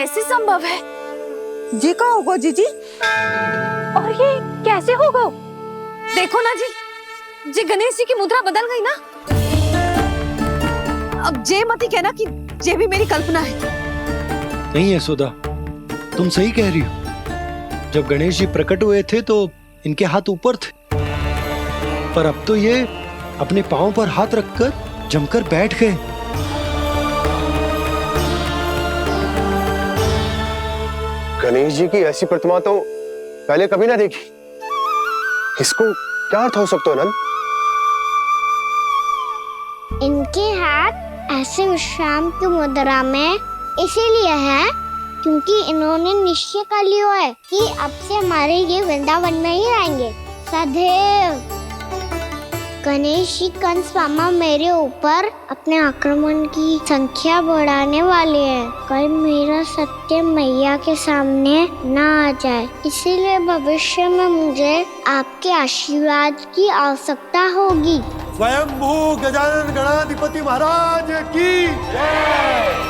कैसे संभव है? जी का होगा जीजी? और ये कैसे होगा? देखो ना जी, जे गणेश जी की मुद्रा बदल गई ना। अब जे मत ही कहना कि जे भी मेरी कल्पना है। नहीं यशोदा, तुम सही कह रही हो। जब गणेश जी प्रकट हुए थे तो इनके हाथ ऊपर थे, पर अब तो ये अपने पांव पर हाथ रखकर जमकर बैठ गए। गणेश जी की ऐसी प्रतिमा तो पहले कभी ना देखी। इसको क्या अर्थ हो सकता है नंद? इनके हाथ ऐसे विश्राम की मुद्रा में इसीलिए है क्योंकि इन्होंने निश्चय कर लिया है कि अब से हमारे ये वृंदावन में ही रहेंगे सदैव। गणेश जी कंस मामा मेरे ऊपर अपने आक्रमण की संख्या बढ़ाने वाले हैं। कल मेरा सत्य मैया के सामने ना आ जाए, इसीलिए भविष्य में मुझे आपके आशीर्वाद की आवश्यकता होगी। स्वयंभू गजानन गणाधिपति महाराज की जय।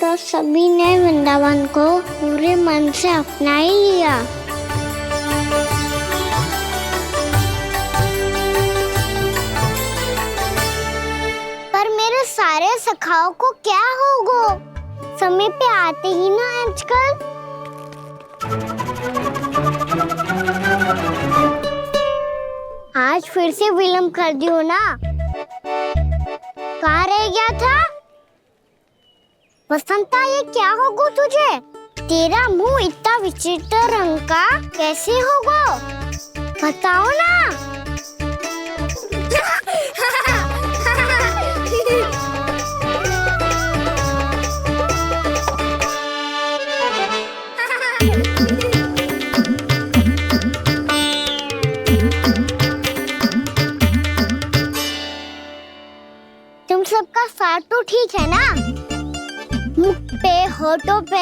तो सभी ने वृंदावन को पूरे मन से अपना ही लिया। पर मेरे सारे सखाओं को क्या होगा? समय पे आते ही ना आजकल। आज फिर से विलंब कर दियो ना। कहाँ रह गया था? वसंता, ये क्या होगा तुझे? तेरा मुंह इतना विचित्र रंग का कैसे होगा? बताओ ना। तुम सबका साथ तो ठीक है ना? मुख पे, होठों पे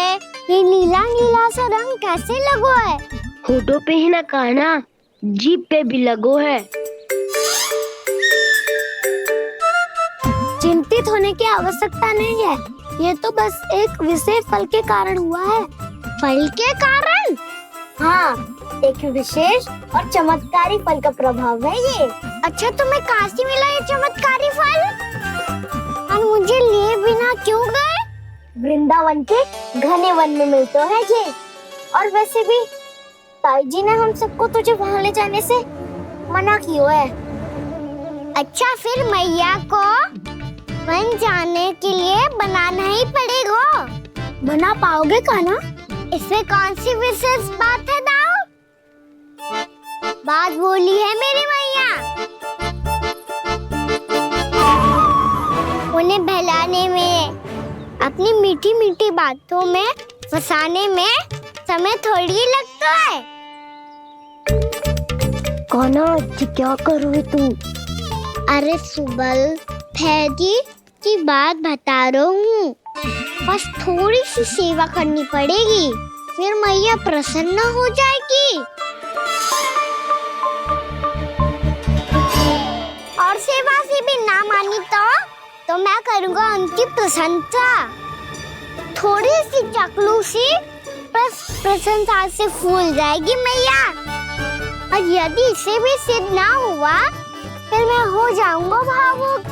ये नीला नीला सा रंग कैसे लगो है? होठों पे ही ना कहना, जीभ पे भी लगो है। चिंतित होने की आवश्यकता नहीं है, ये तो बस एक विशेष फल के कारण हुआ है। फल के कारण? हाँ, एक विशेष और चमत्कारी फल का प्रभाव है ये। अच्छा, तुम्हें कहाँ से मिला ये चमत्कारी फल? और मुझे लिए बिना क्यों गए? वृंदावन के घने वन में मिलते हैं ये। और वैसे भी ताई जी ने हम सबको तुझे वहाँ ले जाने से मना किया है। अच्छा, फिर मैया को वन जाने के लिए बनाना ही पड़ेगा। बना पाओगे कान्हा? इसमें कौन सी विशेष बात है दाऊ? बात बोली है मेरी मैया। उन्हें बहलाने में, अपनी मीठी मीठी बातों में फंसाने में समय थोड़ी लगता है। कान्हा, क्या करोगे तू? अरे सुबल, फैजी की बात बता रहा हूँ। बस थोड़ी सी सेवा करनी पड़ेगी, फिर मैया प्रसन्न हो जाएगी। और सेवा से भी ना मानी तो मैं करूँगा उनकी प्रशंसा। थोड़ी सी चाकलूसी बस प्रशंसा से फूल जाएगी मैया। और यदि इसे भी सिद्ध ना हुआ, फिर मैं हो जाऊंगा भावुक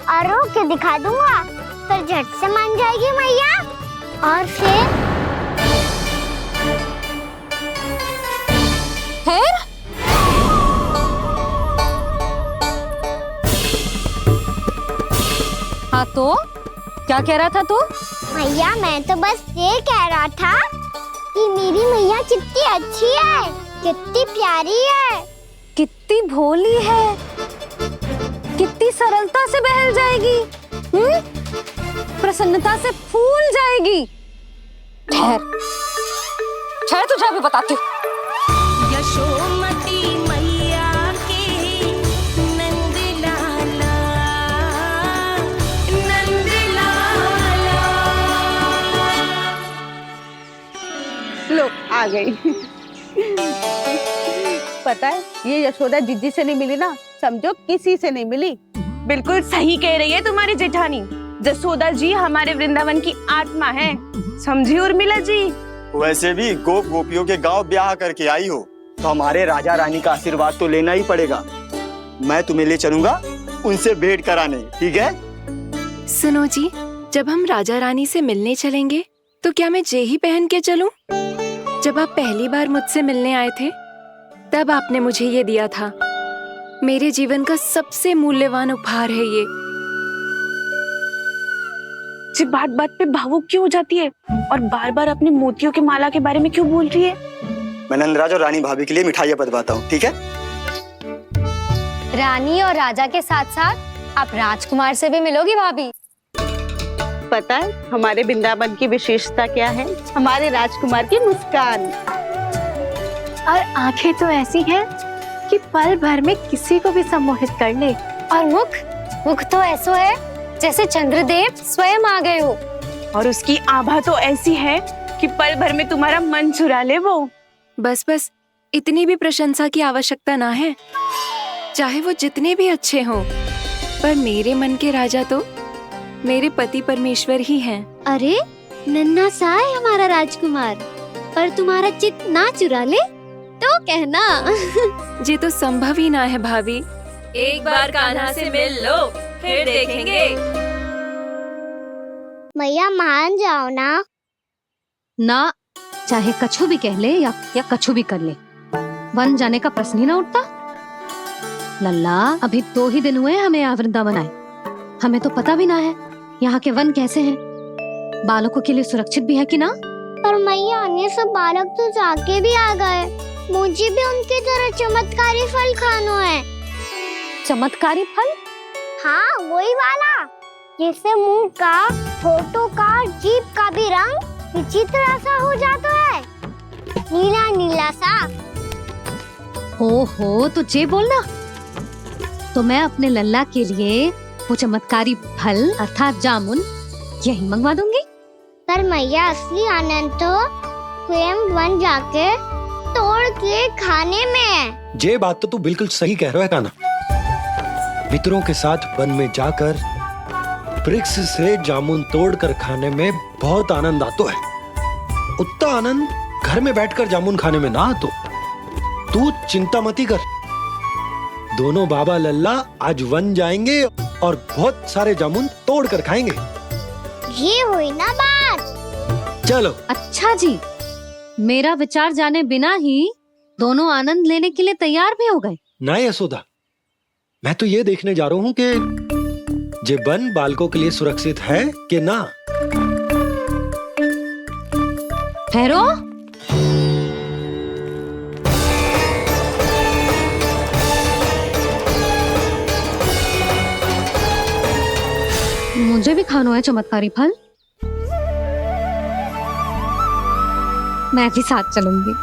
और रो के दिखा दूंगा, फिर झट से मान जाएगी मैया। और फिर हाँ तो क्या कह रहा था तू? मैया, मैं तो बस ये कह रहा था कि मेरी मैया कितनी अच्छी है, कितनी प्यारी है, कितनी भोली है, कितनी सरलता से बहल जाएगी, प्रसन्नता से फूल जाएगी। ठहर ठहर, तुझे अभी बताती हूँ। यशोमती मैया के नंद लाला, नंद लाला। आ गई। पता है ये यशोदा जीजी से नहीं मिली ना, समझो किसी से नहीं मिली। बिल्कुल सही कह रही है तुम्हारी जेठानी। जसोदा जी हमारे वृंदावन की आत्मा है, समझी उर्मिला जी। वैसे भी गोप गोपियों के गांव ब्याह करके आई हो तो हमारे राजा रानी का आशीर्वाद तो लेना ही पड़ेगा। मैं तुम्हें ले चलूंगा उनसे भेंट कराने, ठीक है? सुनो जी, जब हम राजा रानी से मिलने चलेंगे तो क्या मैं जे ही पहन के चलूं? जब आप पहली बार मुझसे मिलने आए थे तब आपने मुझे ये दिया था। मेरे जीवन का सबसे मूल्यवान उपहार है ये। जी बात बात पे भावुक क्यों हो जाती है और बार बार अपनी मोतियों की माला के बारे में क्यों बोल रही है? मैं नंदराज और रानी भाभी के लिए मिठाइयाँ बंटवाता हूँ, ठीक है? रानी और राजा के साथ साथ आप राजकुमार से भी मिलोगी भाभी। पता है हमारे वृंदावन की विशेषता क्या है? हमारे राजकुमार की मुस्कान। और आंखें तो ऐसी हैं कि पल भर में किसी को भी सम्मोहित कर ले। और मुख तो ऐसा है जैसे चंद्रदेव स्वयं आ गए हो। और उसकी आभा तो ऐसी है कि पल भर में तुम्हारा मन चुरा ले वो। बस बस, इतनी भी प्रशंसा की आवश्यकता ना है। चाहे वो जितने भी अच्छे हों, पर मेरे मन के राजा तो मेरे पति परमेश्वर ही हैं। अरे नन्हा सा है हमारा राजकुमार, पर तुम्हारा चित्त ना चुरा ले तो कहना। ये तो संभव ही ना है भाभी। एक बार कान्हा से मिल लो, फिर देखेंगे। मैया मान जाओ ना। ना, चाहे कछु भी कह ले या कछु भी कर ले, वन जाने का प्रश्न ही ना उठता। लल्ला, अभी 2 ही दिन हुए हमें यहाँ वृंदावन आए। हमें तो पता भी ना है यहाँ के वन कैसे हैं, बालकों के लिए सुरक्षित भी है कि ना। पर मैया अन्य सब बालक तो जाके भी आ गए। मुझे भी उनके तरह चमत्कारी फल खाना है। चमत्कारी फल? हाँ, वही वाला जिससे मुंह का, होठों का, जीभ का भी रंग विचित्र सा हो जाता है, नीला नीला सा। हो तो जे बोलना। तो मैं अपने लल्ला के लिए वो चमत्कारी फल अर्थात जामुन यही मंगवा दूंगी। पर मैया असली आनंद तो स्वयं वन जाके तोड़ के खाने में है। ये बात तो तू बिल्कुल सही कह रहा है कान्हा। मित्रों के साथ वन में जाकर वृक्ष से जामुन तोड़कर खाने में बहुत आनंद आता है। उतना आनंद घर में बैठकर जामुन खाने में ना आतो। तू चिंता मती कर, दोनों बाबा लल्ला आज वन जाएंगे और बहुत सारे जामुन तोड़कर खाएंगे। ये हुई ना बात। चलो। अच्छा जी, मेरा विचार जाने बिना ही दोनों आनंद लेने के लिए तैयार भी हो गए। ना यशोदा, मैं तो ये देखने जा रहा हूँ कि ये वन बालकों के लिए सुरक्षित है कि ना। ठहरो। मुझे भी खाना है चमत्कारी फल। मैं भी साथ चलूंगी।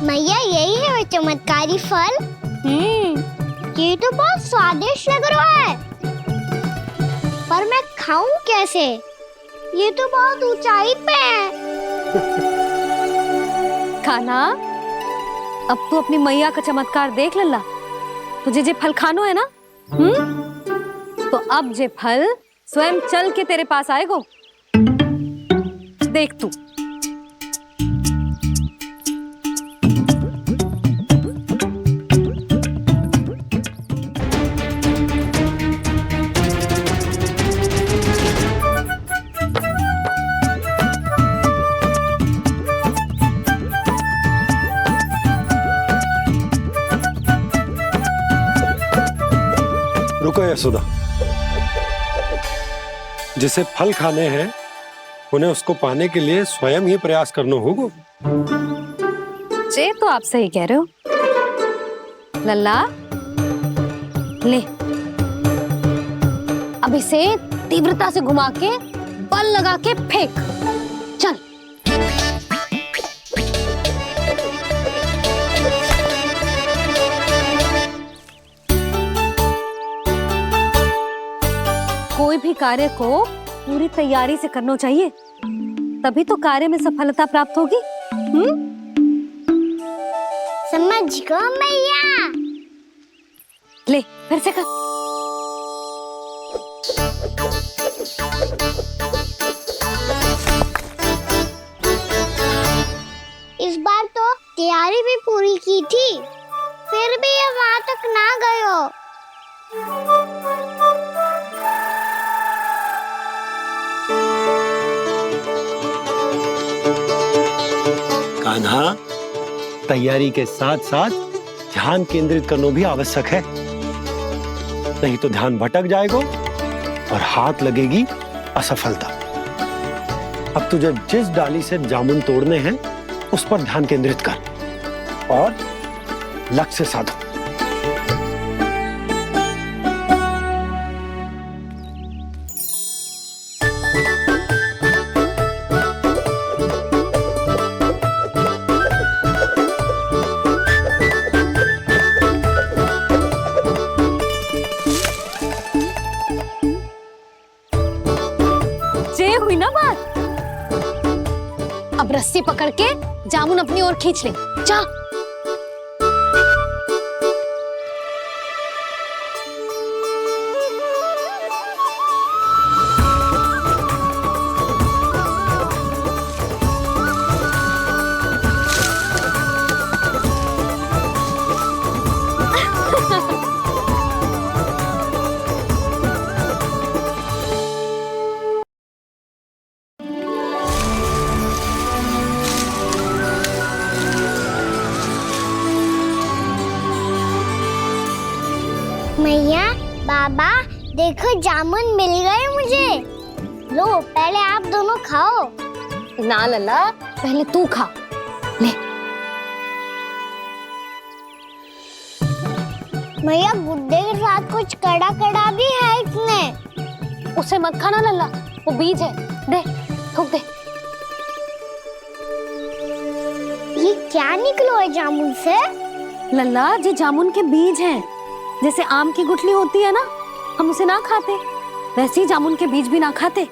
मैया यही है वो चमत्कारी फल। ये तो बहुत स्वादिष्ट लग रहा है, पर मैं खाऊं कैसे? ये तो बहुत ऊंचाई पे है। खाना, अब तू अपनी मैया का चमत्कार देख लल्ला। तुझे जे फल खानो है ना, तो अब जे फल स्वयं चल के तेरे पास आएगो। देख तू। रुको यशोदा, जिसे फल खाने हैं उन्हें उसको पाने के लिए स्वयं ही प्रयास करना होगा। जे तो आप सही कह रहे हो लल्ला। ले, अब इसे तीव्रता से घुमा के बल लगा के फेंक। चल। कोई भी कार्य को पूरी तैयारी से करना चाहिए, तभी तो कार्य में सफलता प्राप्त होगी। समझ गो मैया। ले फिर से कर। इस बार तो तैयारी भी पूरी की थी, फिर भी ये वहां तक ना गए हो। कान्हा, तैयारी के साथ साथ ध्यान केंद्रित करना भी आवश्यक है, नहीं तो ध्यान भटक जाएगा और हाथ लगेगी असफलता। अब तुझे जिस डाली से जामुन तोड़ने हैं उस पर ध्यान केंद्रित कर और लक्ष्य साधो। ये हुई ना बात। अब रस्सी पकड़ के जामुन अपनी ओर खींच ले। जा। मैया, बाबा, देखो जामुन मिल गए मुझे। लो, पहले आप दोनों खाओ। ना लल्ला, पहले तू खा। ले। मैया, गुड्डे के साथ कुछ कड़ा कड़ा भी है इसमें। उसे मत खाना लल्ला, वो बीज है। दे, थूक दे। ये क्या निकलो है जामुन से? लल्ला, ये जामुन के बीज हैं। जैसे आम की गुठली होती है ना, हम उसे ना खाते, वैसे ही जामुन के बीज भी ना खाते।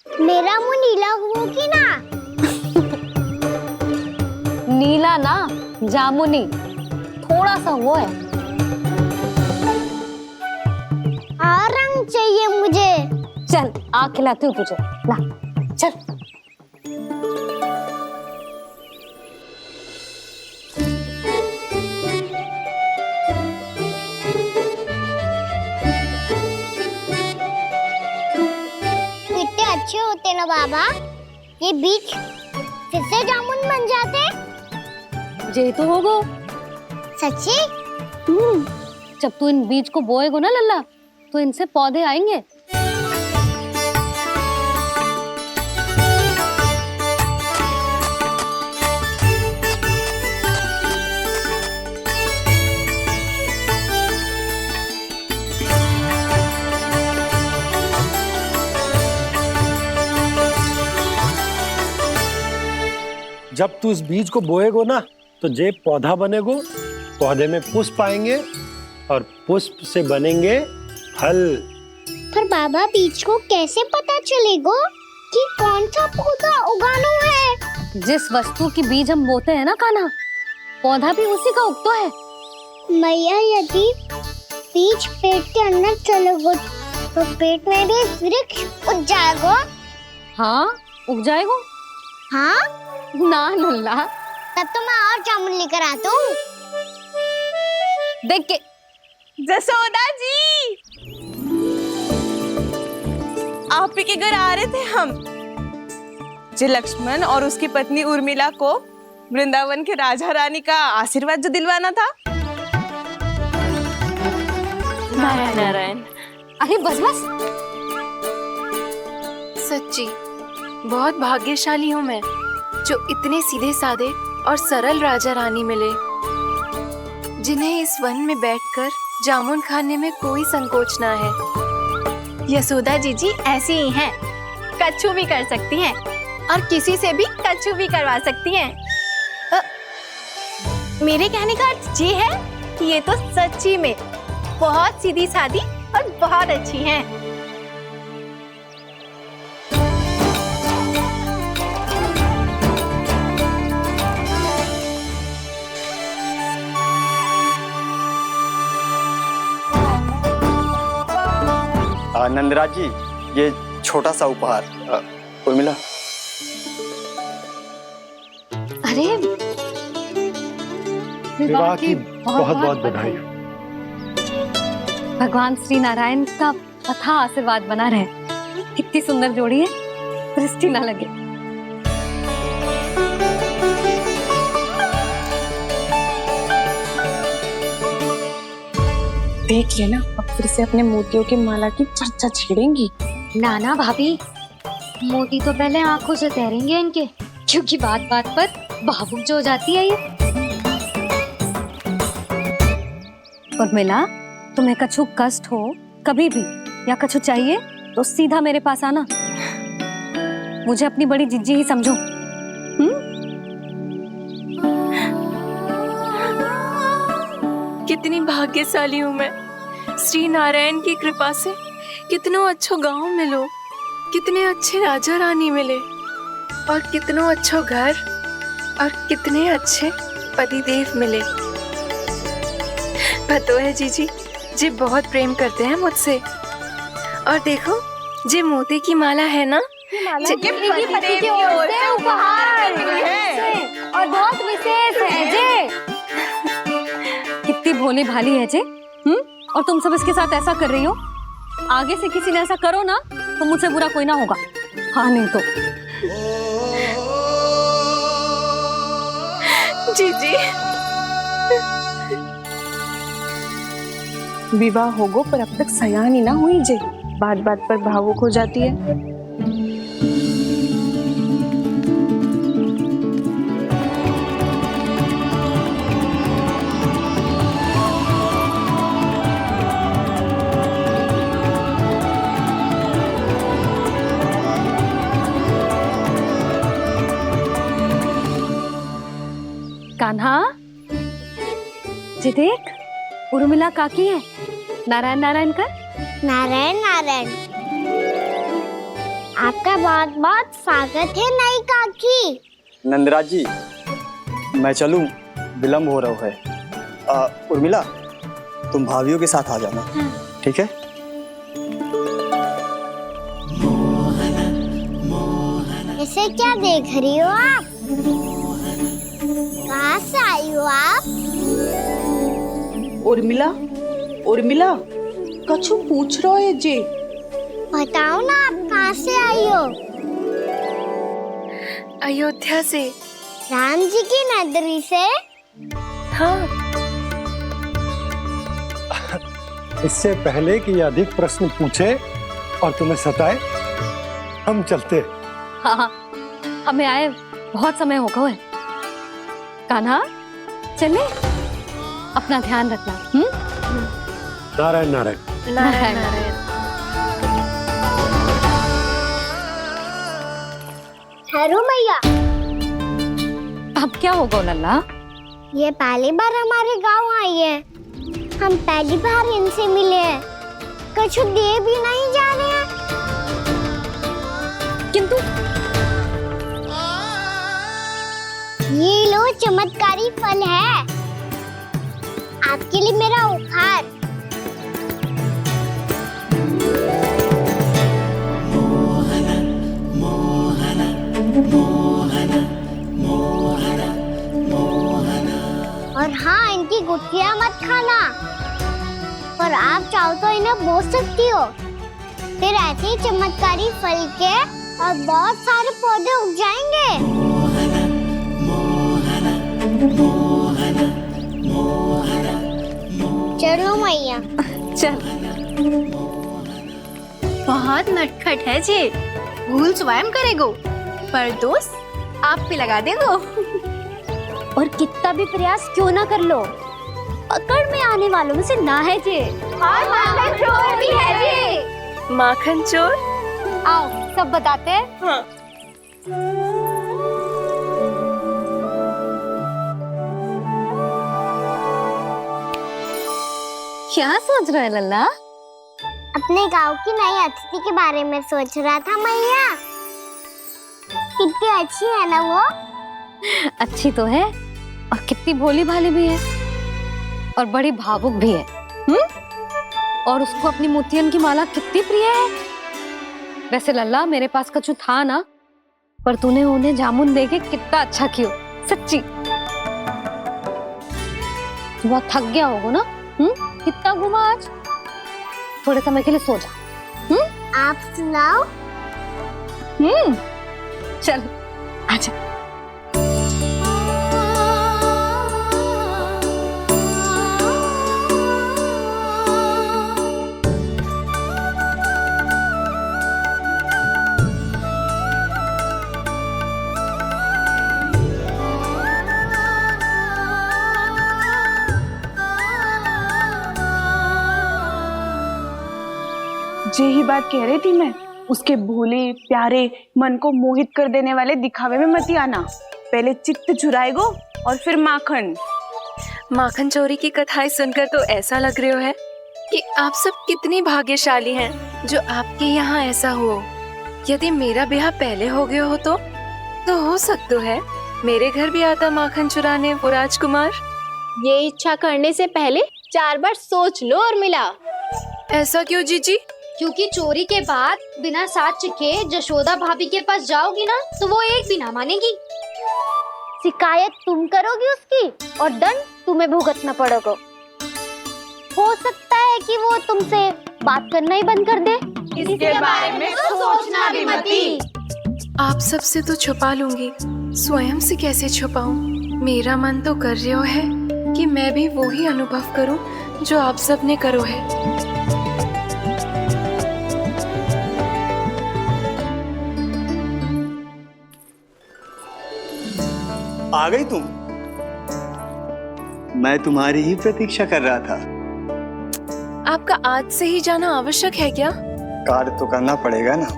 मेरा मुंह नीला हुआ कि ना? नीला ना, जामुनी, थोड़ा सा वो है। और रंग चाहिए मुझे। चल, आ खिलाती हूँ तुझे। ला, चल। अच्छे होते ना बाबा, ये बीज फिर से जामुन बन जाते। जे तो होगो। सच्ची? जब तू इन बीज को बोएगो ना लल्ला, तो इनसे पौधे आएंगे। जब तू इस बीज को बोएगो ना, तो जे पौधा बनेगो, पौधे में पुष्प आएंगे और पुष्प से बनेंगे फल। पर बाबा, बीज को कैसे पता चलेगा कि कौन सा पौधा उगाना है? जिस वस्तु की बीज हम बोते हैं ना कान्हा, पौधा भी उसी का उगता है। मैया, यदि बीज पेट के अंदर चलेगा तो पेट में भी वृक्ष उग जाएगा। हाँ, उग जाएगा। हाँ ना लल्ला, तब तो मैं और जामुन लेकर आता हूँ। देख के। जसोदा जी, आप ही के घर आ रहे थे हम। जो लक्ष्मण और उसकी पत्नी उर्मिला को वृंदावन के राजा रानी का आशीर्वाद जो दिलवाना था। नारायण नारायण। अरे बस बस। सच्ची बहुत भाग्यशाली हूँ मैं, जो इतने सीधे साधे और सरल राजा रानी मिले, जिन्हें इस वन में बैठकर जामुन खाने में कोई संकोच ना है। यशोदा जीजी ऐसी ही हैं, कच्छू भी कर सकती हैं और किसी से भी कच्छू भी करवा सकती हैं। मेरे कहने का अर्थ ये है कि ये तो सच्ची में बहुत सीधी सादी और बहुत अच्छी हैं। नंदराज जी, ये छोटा सा उपहार। उर्मिला। अरे विवाह की बहुत बहुत बधाई। भगवान श्री नारायण का अथाह आशीर्वाद बना रहे। कितनी सुंदर जोड़ी है, दृष्टि ना लगे। देख लेना, अब फिर से अपने मोतियों की माला की चर्चा छेड़ेंगी। नाना भाभी, मोती तो पहले आंखों से तैरेंगे इनके, क्योंकि बात बात पर भावुक जो हो जाती है ये। उर्मिला, तुम्हें कछु कष्ट हो कभी भी या कछु चाहिए तो सीधा मेरे पास आना। मुझे अपनी बड़ी जिज्जी ही समझो। कितनी भाग्यशाली हूँ मैं, श्री नारायण की कृपा से कितनों अच्छो गांव मिलो, कितने अच्छे राजा रानी मिले और कितनों अच्छो घर और कितने अच्छे पतिदेव मिले। पतो है जीजी, जी बहुत प्रेम करते हैं मुझसे। और देखो, जे मोती की माला है ना, पति की ओर से उपहार और बहुत विशेष है जे। कितनी भोली भाली है जे। और तुम सब इसके साथ ऐसा कर रही हो। आगे से किसी ने ऐसा करो ना तो मुझसे बुरा कोई ना होगा। हाँ नहीं तो। जीजी, विवाह होगो पर अब तक सयान ही ना हुई जे, बात बात पर भावुक हो जाती है। कान्हा, जी देख, उर्मिला काकी है। नारायण नारायण कर। नारायण नारायण। आपका बहुत बहुत स्वागत है नई काकी। नंदराज जी, मैं चलूं, विलम्ब हो रहा है। उर्मिला, तुम भाभियों के साथ आ जाना। ठीक है? इसे क्या देख रही हो आप? कहाँ से आई हो आप? उर्मिला, उर्मिला, कछु पूछ रहा है जे। बताओ ना, आप कहाँ से आई हो? अयोध्या से। राम जी की नगरी से? हाँ। इससे पहले कि ये अधिक प्रश्न पूछे और तुम्हें सताए, हम चलते। हाँ हाँ, हमें आए बहुत समय हो गया है। कान्हा, चले, अपना ध्यान रखना। नारायण नारायण। नारायण नारायण। ठहरो मैया। अब क्या होगा लल्ला? ये पहली बार हमारे गांव आई है। हम पहली बार इनसे मिले हैं। कछु दे भी नहीं जा रहे हैं। किंतु ये लो, चमत्कारी फल है आपके लिए मेरा उपहार। और हाँ, इनकी गुठलियां मत खाना। और आप चाहो तो इन्हें बोल सकती हो। फिर ऐसे ही चमत्कारी फल के और बहुत सारे पौधे उग जाएंगे। चलो मैया। चल। बहुत नटखट है जे, भूल स्वयं करेगो पर दोष आप पे लगा देगो। और कितना भी प्रयास क्यों ना कर लो, पकड़ में आने वालों में से ना है जी। और माखन चोर भी है जी। माखन चोर? आओ सब बताते हैं। हाँ। क्या सोच रहा है लल्ला? अपने गांव की नई अतिथि के बारे में सोच रहा था मैया। कितनी अच्छी है ना वो। अच्छी तो है और कितनी भोली भाली भी है और बड़ी भावुक भी है। और उसको अपनी मोतियन की माला कितनी प्रिय है। वैसे लल्ला मेरे पास कछु था ना, पर तूने उन्हें जामुन देके कितना अच्छा किया, सच्ची। बहुत थक गया होगा ना? कितना घुमा आज। थोड़े समय के लिए सो जा। आप सुनाओ। चल आजा। यही बात कह रही थी मैं, उसके भोले प्यारे मन को मोहित कर देने वाले दिखावे में मत आना। पहले चित्त चुराएगो और फिर माखन। माखन चोरी की कथाएं सुनकर तो ऐसा लग रहा है कि आप सब कितनी भाग्यशाली हैं जो आपके यहाँ ऐसा हो। यदि मेरा ब्याह पहले हो गया हो तो हो सकता है मेरे घर भी आता माखन चुराने वो राजकुमार। ये इच्छा करने से पहले 4 बार सोच लो और मिला। ऐसा क्यों जीजी? क्योंकि चोरी के बाद बिना साथ के जशोदा भाभी के पास जाओगी ना तो वो एक भी ना मानेगी। शिकायत तुम करोगी उसकी और दंड तुम्हें भुगतना पड़ेगा। हो सकता है कि वो तुमसे बात करना ही बंद कर दे। इसके बारे में तो सोचना भी मती। आप सबसे तो छुपा लूंगी, स्वयं से कैसे छुपाऊं? मेरा मन तो कर रहा है कि मैं भी वो ही अनुभव करूं जो आप सब ने करो है। आ गई तुम? मैं तुम्हारी ही प्रतीक्षा कर रहा था। आपका आज से ही जाना आवश्यक है क्या? कार्य तो करना पड़ेगा ना।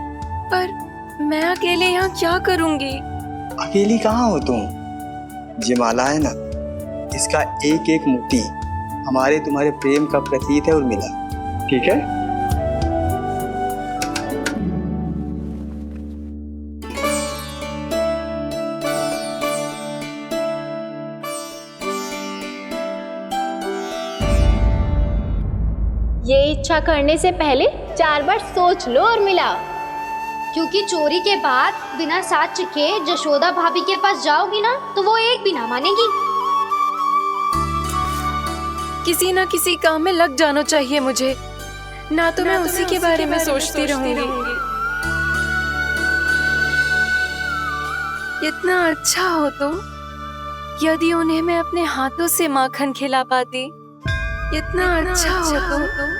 पर मैं अकेले यहाँ क्या करूँगी? अकेली कहाँ हो तुम? ये माला है ना, इसका एक एक मोती हमारे तुम्हारे प्रेम का प्रतीक है उर्मिला, ठीक है? ये इच्छा करने से पहले 4 बार सोच लो और मिला। क्योंकि चोरी के बाद बिना साथ के जशोदा भाभी के पास जाओगी ना तो वो एक भी ना मानेगी। किसी न किसी काम में लग जाना चाहिए मुझे, ना तो मैं उसी के बारे में सोचती रहूंगी। इतना अच्छा हो तो यदि उन्हें मैं अपने हाथों से माखन खिला पाती। इतना अच्छा हो तो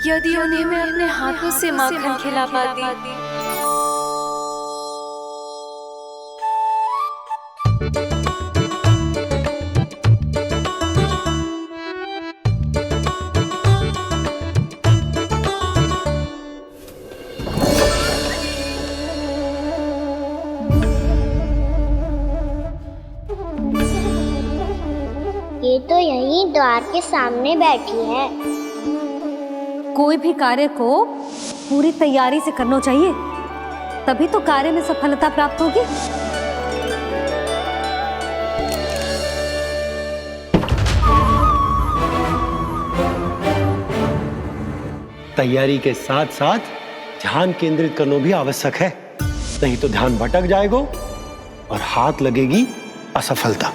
यदि उन्हें मैं अपने हाथों से माखन खिला पाती। ये तो यहीं द्वार के सामने बैठी है। कोई भी कार्य को पूरी तैयारी से करना चाहिए, तभी तो कार्य में सफलता प्राप्त होगी। तैयारी के साथ साथ ध्यान केंद्रित करना भी आवश्यक है, नहीं तो ध्यान भटक जाएगा और हाथ लगेगी असफलता।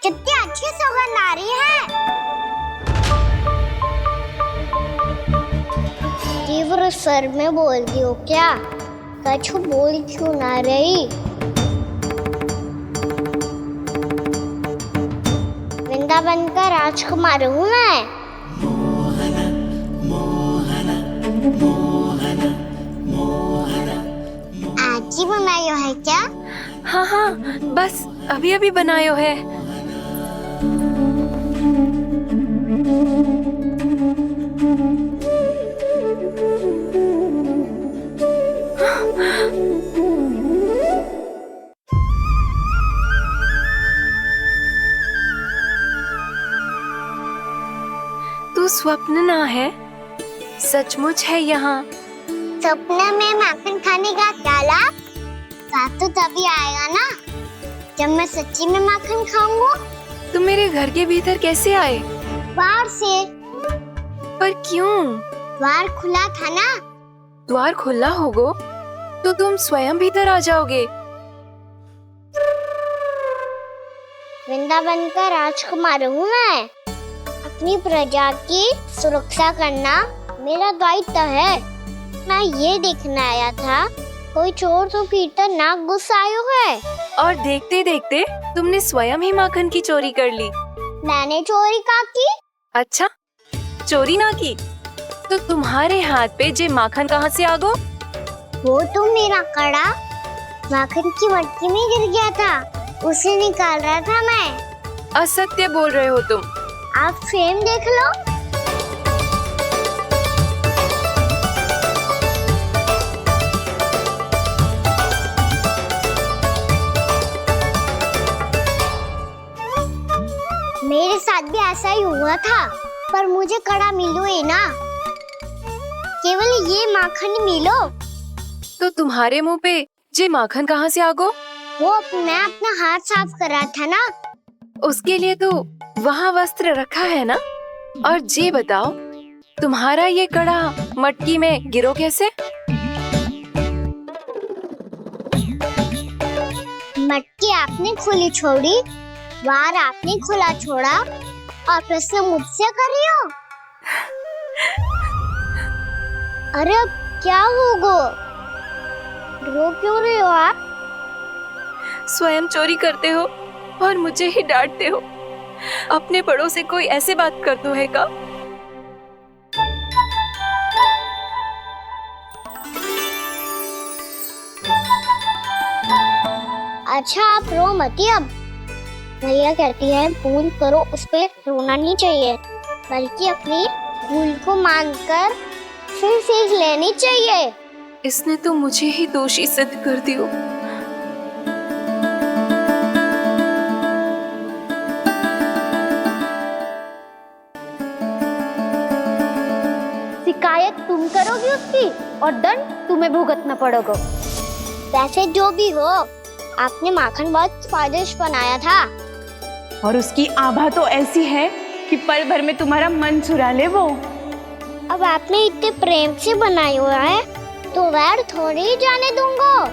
कितनी अच्छी सुगंध आ रही है। तीव्र स्वर में बोल दियो क्या? कछु बोल क्यों ना रही? वृंदावन का राजकुमार हूँ मैं। आज ही बनायो है क्या? हाँ हाँ, बस अभी अभी बनायो है। तू स्वप्न ना है, सचमुच है यहाँ। सपने में माखन खाने का क्या लाभ? स्वाद तो तभी आएगा ना जब मैं सच्ची में माखन खाऊंगा। तुम मेरे घर के भीतर कैसे आए? बाहर से। पर क्यों? द्वार खुला था ना। द्वार खुला होगा तो तुम स्वयं भीतर आ जाओगे। वृंदावन का राजकुमार हूँ मैं। अपनी प्रजा की सुरक्षा करना मेरा दायित्व है। मैं ये देखने आया था कोई चोर तो कीर्तन ना घुस आयो है। और देखते देखते तुमने स्वयं ही माखन की चोरी कर ली। मैंने चोरी का की? अच्छा, चोरी ना की तो तुम्हारे हाथ पे जे माखन कहाँ से आ गो? वो तो मेरा कड़ा माखन की मटकी में गिर गया था, उसे निकाल रहा था मैं। असत्य बोल रहे हो तुम। आप स्वयं देख लो। मेरे साथ भी ऐसा ही हुआ था, पर मुझे कड़ा मिलो ही ना, केवल ये माखन मिलो। तो तुम्हारे मुंह पे जे माखन कहाँ से आ गो? वो मैं अपना हाथ साफ कर रहा था ना। उसके लिए तो वहाँ वस्त्र रखा है ना। और जे बताओ, तुम्हारा ये कड़ा मटकी में गिरो कैसे? मटकी आपने खुली छोड़ी, द्वार आपने खुला छोड़ा, और प्रश्न मुझसे कर रही हो? अरे अब क्या होगा? रो क्यों रहे हो आप? स्वयं चोरी करते हो और मुझे ही डांटते हो। अपने बड़ों से कोई ऐसे बात कर दो है का? अच्छा आप रो मती। अब भैया कहती है भूल करो, उस पे रोना नहीं चाहिए, बल्कि अपनी भूल को मानकर फिर सीख लेनी चाहिए। इसने तो मुझे ही दोषी सिद्ध कर दियो। शिकायत तुम करोगी उसकी और दंड तुम्हें भुगतना पड़ेगा। वैसे जो भी हो, आपने माखन बहुत स्वादिष्ट बनाया था। और उसकी आभा तो ऐसी है कि पल भर में तुम्हारा मन चुरा ले वो। अब आपने इतने प्रेम से बनाई हुआ है तो वैर थोड़ी ही जाने दूंगा।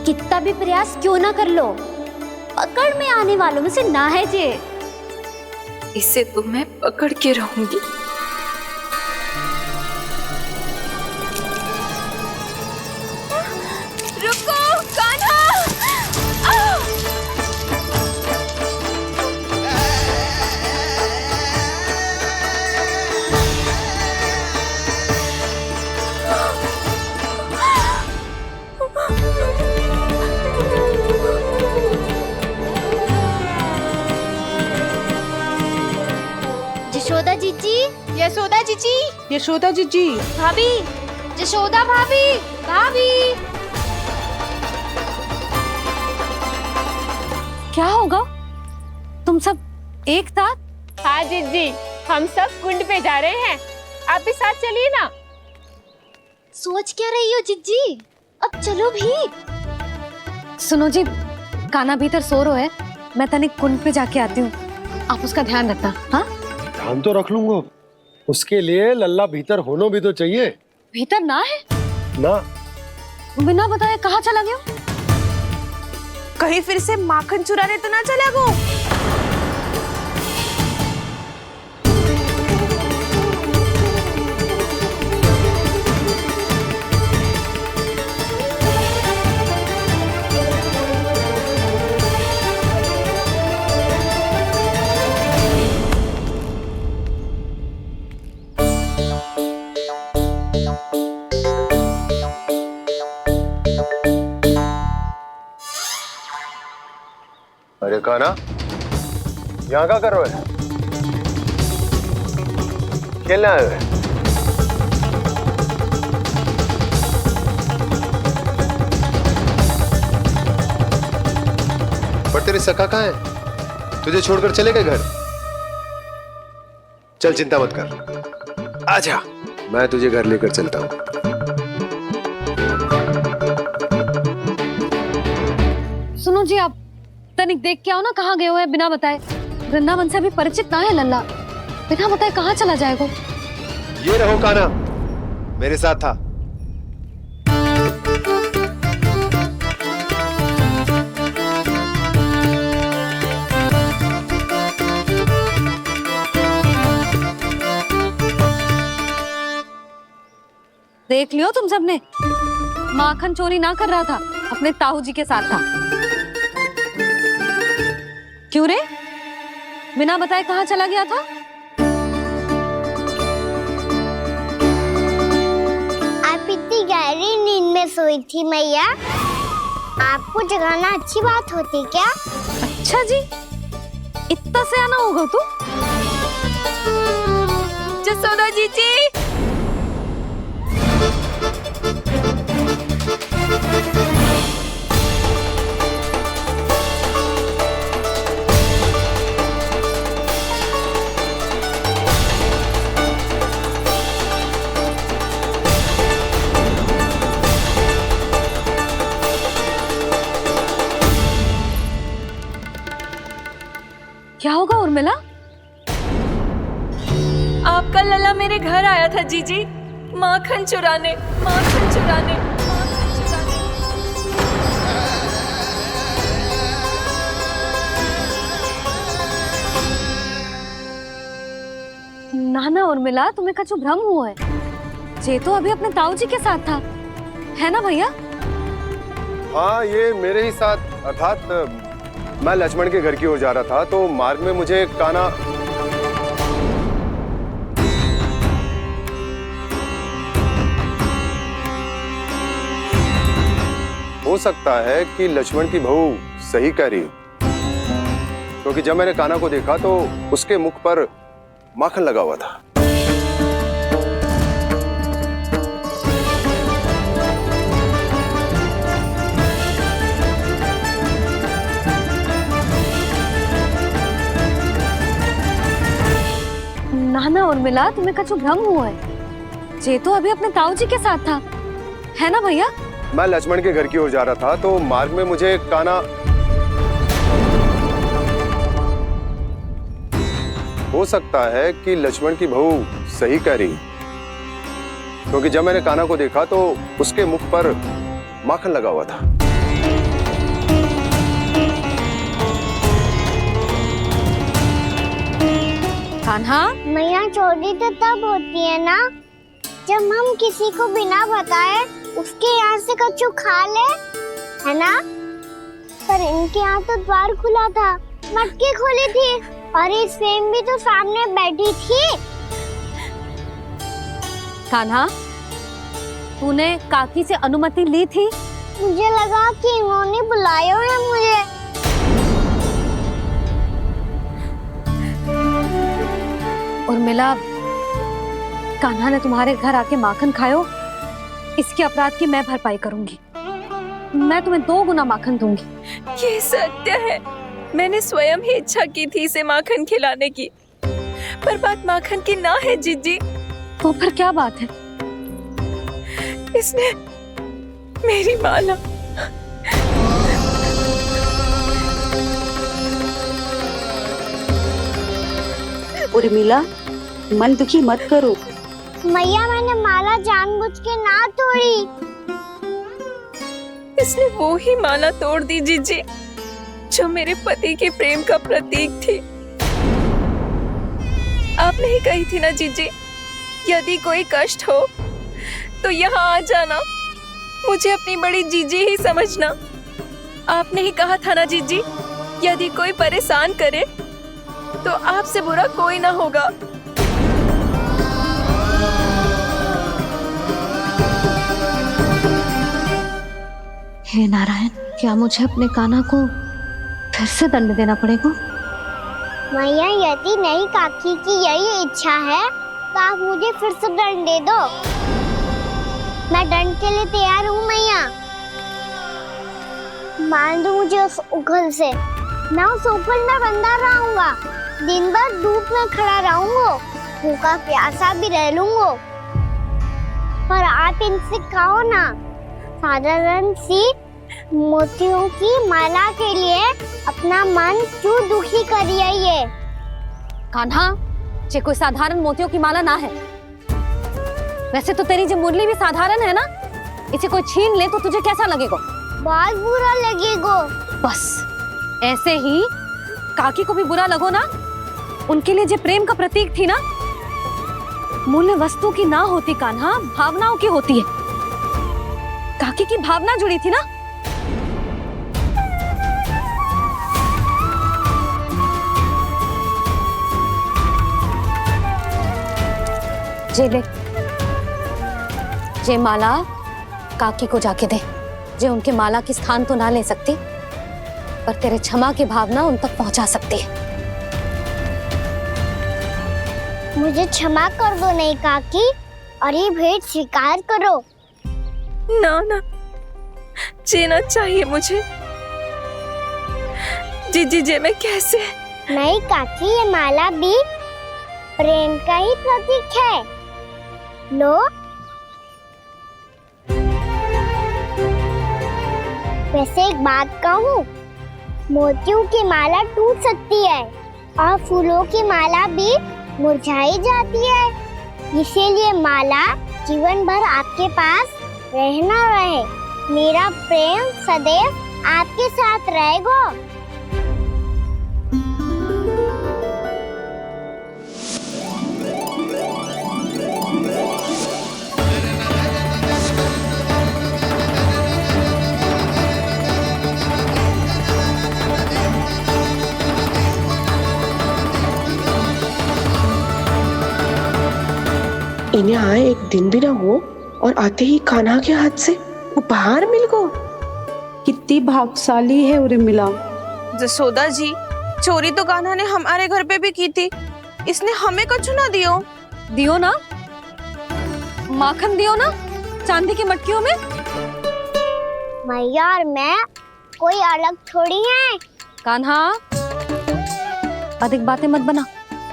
कितना भी प्रयास क्यों ना कर लो, पकड़ में आने वालों में से ना है जे। इसे तो मैं पकड़ के रहूंगी। रुको कान्हा! यशोदा जीजी, यशोदा जीजी, यशोदा जीजी, भाभी, यशोदा भाभी, भाभी। क्या होगा? तुम सब एक साथ? हाँ जीजी, हम सब कुंड पे जा रहे हैं, आप भी साथ चलिए ना। सोच क्या रही हो जीजी? अब चलो भी। सुनो जी, कान्हा भीतर सो रहा है, मैं तनिक कुंड पे जाके आती हूँ, आप उसका ध्यान रखना। हाँ, ध्यान तो रख लूंगा, उसके लिए लल्ला भीतर होना भी तो चाहिए। भीतर ना है ना? बिना बताए कहाँ चला गया? कहीं फिर से माखन चुराने तो ना चला वो। अरे कान्हा, यहाँ क्या कर रहे हो? खेलने आए हुए? पर तेरे सखा कहाँ है? तुझे छोड़कर चले गए घर? चल चिंता मत कर, आजा, मैं तुझे घर लेकर चलता हूँ। सुनो जी, आप तनिक देख के आओ ना कहाँ गए हुए हैं बिना बताए। वृंदावन से अभी परिचित ना है लल्ला, बिना बताए कहाँ चला जाएगा। ये रहो कान्हा, मेरे साथ था। देख लियो तुम सबने, माखन चोरी ना कर रहा था, अपने ताऊ जी के साथ था। क्यों रे, बिना बताए कहाँ चला गया था? आप इतनी गहरी नींद में सोई थी मैया, आपको जगाना अच्छी बात होती क्या? अच्छा जी, इतना सयाना होगा तू? जसोदा जीजी, क्या होगा उर्मिला? आपका लल्ला मेरे घर आया था जीजी, माखन चुराने, माखन चुराने, माखन चुराने। ना ना उर्मिला, तुम्हें कछु भ्रम हुआ है। जे तो अभी अपने ताऊ जी के साथ था, है ना भैया? हाँ, ये मेरे ही साथ, अर्थात मैं लक्ष्मण के घर की ओर जा रहा था, तो मार्ग में मुझे कान्हा हो सकता है कि लक्ष्मण की बहू सही कह रही, क्योंकि जब मैंने कान्हा को देखा तो उसके मुख पर माखन लगा हुआ था। ना ना उर्मिला, तुम्हें कछु भ्रम हुआ है। जे तो अभी अपने ताऊ जी के साथ था, है ना भैया? मैं लक्ष्मण के घर की ओर जा रहा था, तो मार्ग में मुझे कान्हा हो सकता है कि लक्ष्मण की बहू सही कह रही, क्योंकि जब मैंने कान्हा को देखा तो उसके मुख पर माखन लगा हुआ था। कान्हा, मैया, चोरी तो तब होती है ना जब हम किसी को बिना बताए उसके यहाँ से कछु खा ले, है ना? पर इनके यहाँ तो द्वार खुला था, मटकी खोली थी और इस फेम भी तो सामने बैठी थी। कान्हा, तूने काकी से अनुमति ली थी? मुझे लगा कि इन्होंने बुलाया है मुझे। उर्मिला, कान्हा ने तुम्हारे घर आके माखन खायो, इसके अपराध की मैं भरपाई करूंगी। मैं तुम्हें 2 गुना माखन दूंगी। ये सत्य है, मैंने स्वयं ही इच्छा की थी इसे माखन खिलाने की, पर बात माखन की ना है जीजी। तो फिर क्या बात है? इसने मेरी माला, उर्मिला, मन दुखी मत करो। मैया, मैंने माला जानबूझ के ना तोड़ी। इसने वो ही माला तोड़ दी जीजी, जो मेरे पति के प्रेम का प्रतीक थी। आपने ही कही थी ना जीजी, यदि कोई कष्ट हो तो यहाँ आ जाना, मुझे अपनी बड़ी जीजी ही समझना। आपने ही कहा था ना जीजी, यदि कोई परेशान करे तो आपसे बुरा कोई ना होगा। हे नारायण, क्या मुझे अपने कान्हा को फिर से दंड देना पड़ेगा। मैया यदि नहीं काकी की यही इच्छा है तो आप मुझे फिर से दंड दे दो। मैं दंड के लिए तैयार हूँ मैया। मान दो मुझे उस उखल से। मैं उस उखल में बंधा रहूंगा, दिन भर धूप में खड़ा रहूंगा, भूखा प्यासा भी रह लूंगा। पर आप इनसे कहो ना, साधारण सी मोतियों की माला के लिए अपना मन क्यों दुखी करिए ये। कान्हा, ये कोई साधारण मोतियों की माला ना है। वैसे तो तेरी जो मुरली भी साधारण है ना, इसे कोई छीन ले तो तुझे कैसा लगेगा? बहुत बुरा लगेगा। बस ऐसे ही काकी को भी बुरा लगो ना। उनके लिए जो प्रेम का प्रतीक थी ना, मूल्य वस्तु की ना होती कान्हा, भावनाओं की होती है। काकी की भावना जुड़ी थी ना। जे ले, जे माला काकी को जाके दे। जे उनके माला की स्थान तो ना ले सकती, पर तेरे क्षमा की भावना उन तक पहुंचा सकती है। मुझे क्षमा कर दो नहीं काकी, और ये भेंट स्वीकार करो। ना ना, जीना चाहिए मुझे। जीजी जे मैं कैसे? नहीं काकी, ये माला भी प्रेम का ही प्रतीक है। लो। वैसे एक बात कहूँ, मोतियों की माला टूट सकती है और फूलों की माला भी मुरझाई जाती है। इसीलिए माला जीवन भर आपके पास रहना रहे। मेरा प्रेम सदैव आपके साथ रहेगा। इन्हें आए एक दिन भी ना हो और आते ही कान्हा के हाथ से उपहार मिल गो। कितनी भाग्यशाली है उर्मिला। जसोदा जी, चोरी तो कान्हा ने हमारे घर पे भी की थी। इसने हमें कछु ना दियो। दियो ना, माखन दियो ना, चांदी की मटकियों में। मैया और मैं कोई अलग थोड़ी हैं। कान्हा, अधिक बातें मत बना।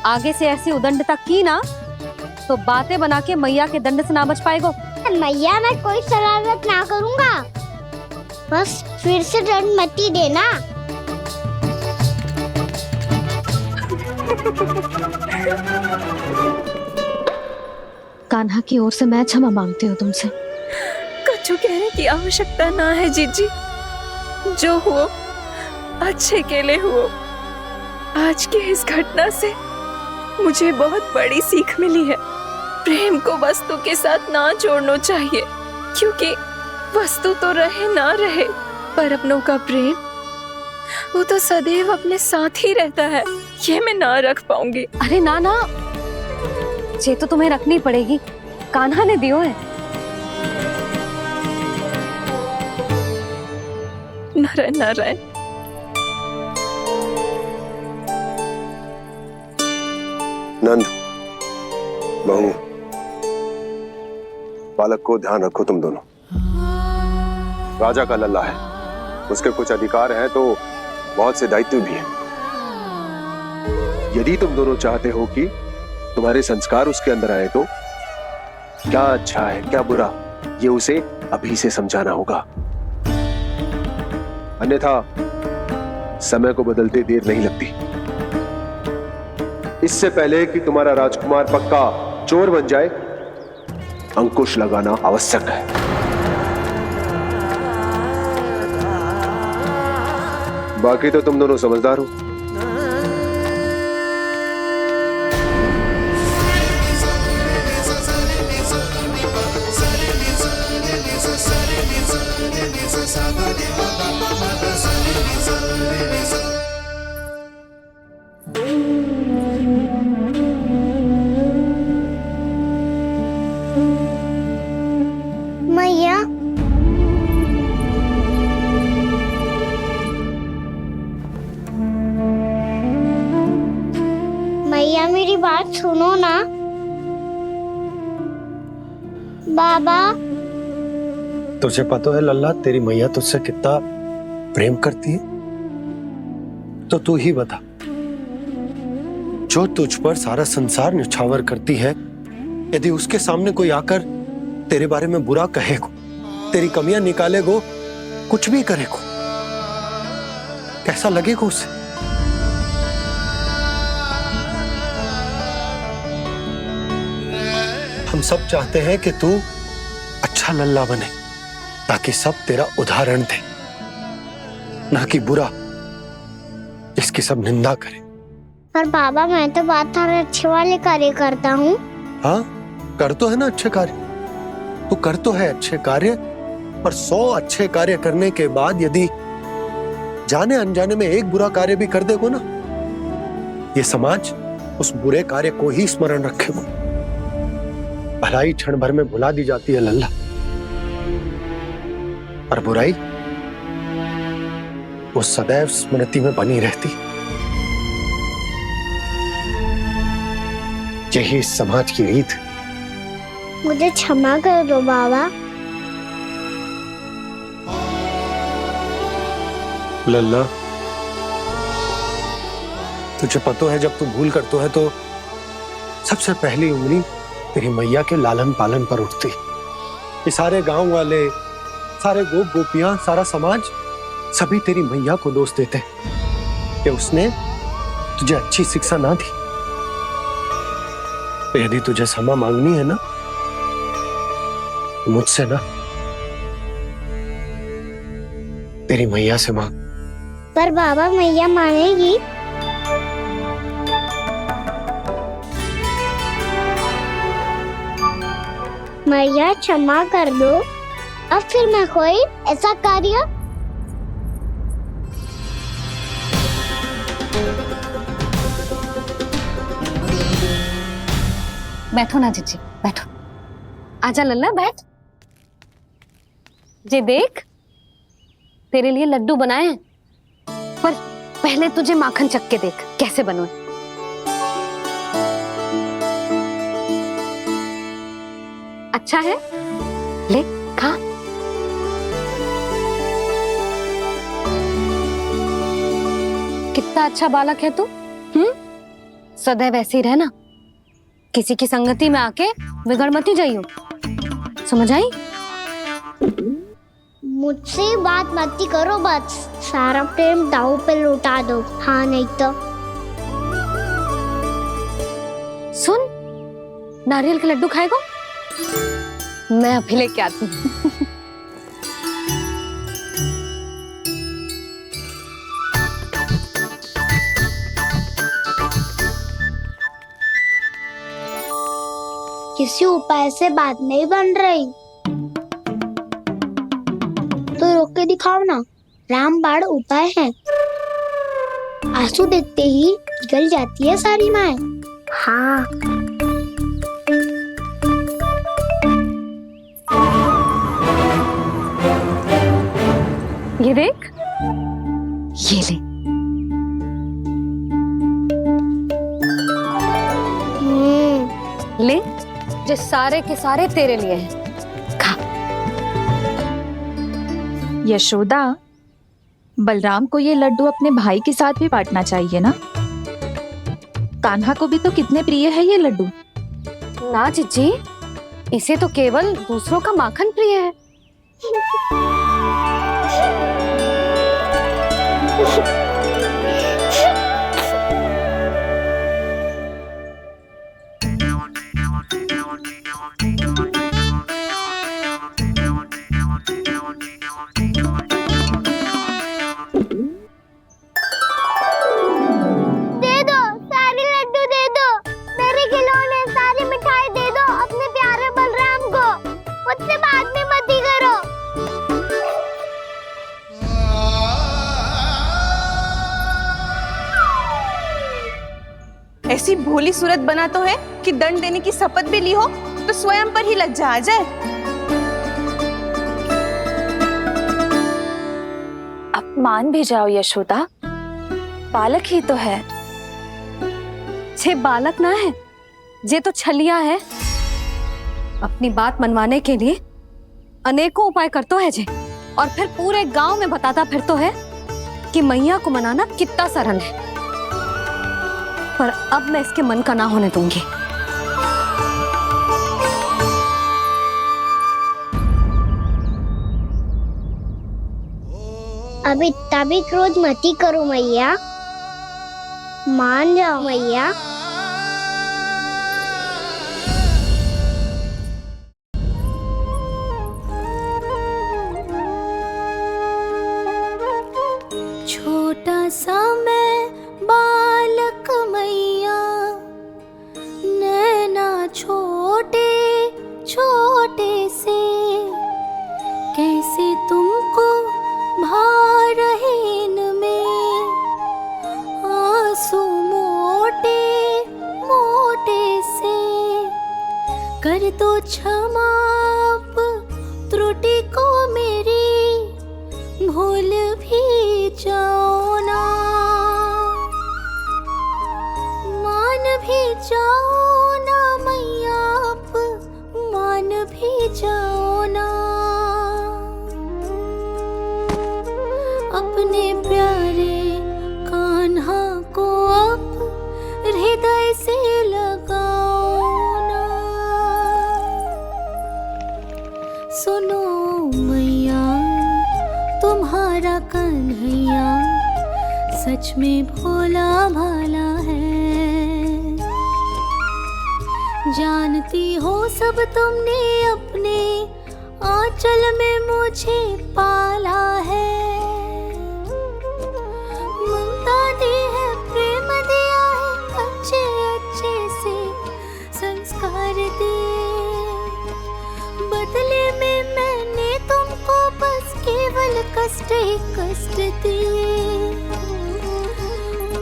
आगे से ऐसी उदंडता की ना तो बातें बना के मैया के दंड से ना बच पाएगो। मैया, मैं कोई शरारत ना करूंगा, बस फिर से दंड मत ही देना। कान्हा की ओर से मैं क्षमा मांगती हूँ तुमसे। कछु कहने की आवश्यकता ना है जीजी। जो हुआ अच्छे के लिए हुआ। आज की इस घटना से मुझे बहुत बड़ी सीख मिली है। प्रेम को वस्तु के साथ ना जोड़ना चाहिए, क्योंकि वस्तु तो रहे ना रहे, पर अपनों का प्रेम वो तो सदैव अपने साथ ही रहता है। ये मैं ना रख पाऊंगी। अरे ना ना, ये तो तुम्हें रखनी पड़ेगी। कान्हा ने दियो है। नारायण नारायण। नंद, बहू, बालक को ध्यान रखो तुम दोनों। राजा का लल्ला है, उसके कुछ अधिकार हैं तो बहुत से दायित्व भी हैं। यदि तुम दोनों चाहते हो कि तुम्हारे संस्कार उसके अंदर आए तो क्या अच्छा है क्या बुरा, ये उसे अभी से समझाना होगा। अन्यथा समय को बदलते देर नहीं लगती। इससे पहले कि तुम्हारा राजकुमार पक्का चोर बन जाए, अंकुश लगाना आवश्यक है। बाकी तो तुम दोनों समझदार हो। मैया, मेरी बात सुनो ना। बाबा, तुझे पता है लल्ला, तेरी मैया तुझसे कितना प्रेम करती है? तो तू ही बता, जो तुझ पर सारा संसार निछावर करती है, यदि उसके सामने कोई आकर तेरे बारे में बुरा कहेगो, तेरी कमियां निकालेगो, कुछ भी करेगो, कैसा लगेगा उसे? हम सब चाहते हैं कि तू अच्छा लल्ला बने, ताकि सब तेरा उदाहरण दे, ना कि बुरा जिसकी सब निंदा करे। पर बाबा, मैं तो बात हर अच्छे वाले कार्य करता हूँ। हाँ, कर तो है ना अच्छे कार्य, तू कर तो है अच्छे कार्य, पर 100 अच्छे कार्य करने के बाद यदि जाने अनजाने में एक बुरा कार्य भी कर देगो ना, ये समाज उस बुरे कार्य को ही स्मरण रखेगो। भलाई क्षण भर में भुला दी जाती है लल्ला, और बुराई वो सदैव स्मृति में बनी रहती। यही इस समाज की रीत। मुझे क्षमा कर दो बाबा। लल्ला, तुझे पता है जब तू भूल करतो है तो सबसे पहली उंगली तेरी मैया के लालन पालन पर उठती। ये सारे गांव वाले, सारे गोप गोपियां, सारा समाज, सभी तेरी मैया को दोष देते कि उसने तुझे अच्छी शिक्षा ना दी। तो यदि तुझे क्षमा मांगनी है ना, मुझसे ना, तेरी मैया से मांग। पर बाबा, मैया मानेगी? मैया क्षमा कर दो, अब फिर मैं कोई ऐसा कार्य। बैठो ना जीजी, बैठो। आजा लल्ला, बैठ। जे देख, तेरे लिए लड्डू बनाए हैं, पर पहले तुझे माखन चख के देख कैसे बनो। अच्छा है, ले खा। कितना अच्छा बालक है तू। सदैव ऐसे ही रहना, किसी की संगति में आके बिगड़ मत ही जाइयो, समझ आई? मुझसे बात मत ही करो, बस सारा प्रेम दाव पे लौटा दो। हाँ, नहीं तो सुन, नारियल के लड्डू खाएगा? मैं अभी लेके आती हूँ। किसी उपाय से बात नहीं बन रही तो रोक के दिखाओ ना। रामबाण उपाय है, आंसू देखते ही निकल जाती है सारी माए। हाँ, ये देख, ये ले। ले, जो सारे के सारे तेरे लिए हैं, खा। यशोदा, बलराम को ये लड्डू अपने भाई के साथ भी बांटना चाहिए ना। कान्हा को भी तो कितने प्रिय है ये लड्डू। ना जीजी, इसे तो केवल दूसरों का माखन प्रिय है। दे दो, सारे लड्डू दे दो, मेरे खिलौने, सारी मिठाई दे दो अपने प्यारे बलराम को। मुझसे बात में मत ही करो। ऐसी भोली सूरत बना तो है कि दंड देने की शपथ भी ली हो तो स्वयं पर ही लज्जा आ जाए। अब मान भी जाओ यशोदा, बालक ही तो है। छे बालक ना है, जे तो छलिया है। अपनी बात मनवाने के लिए अनेकों उपाय करतो है जे, और फिर पूरे गांव में बताता फिरतो है कि मैया को मनाना कितना सरल है। पर अब मैं इसके मन का ना होने दूंगी। अब इतना भी क्रोध मती करो मैया, मान जाओ मैया। छोटा सा मैं बालक मैया, नैना छोटे छोटे से, कैसे तुमको भा रहे इनमें आंसू मोटे मोटे से। कर दो क्षमा त्रुटि को मेरी, भूल भी जाओ ना, मान भी जाओ ना मैया, आप मान भी जाओ ना। अपने प्यारे कान्हा को अब हृदय से लगाओ ना। सुनो मैया, तुम्हारा कन्हैया सच में भोला भाला है। जानती हो सब तुमने अपने आंचल में मुझे पाला है। ममता दी है, प्रेम दिया है, अच्छे अच्छे से संस्कार दिए। बदले में मैंने तुमको बस केवल कष्ट ही कष्ट दिए।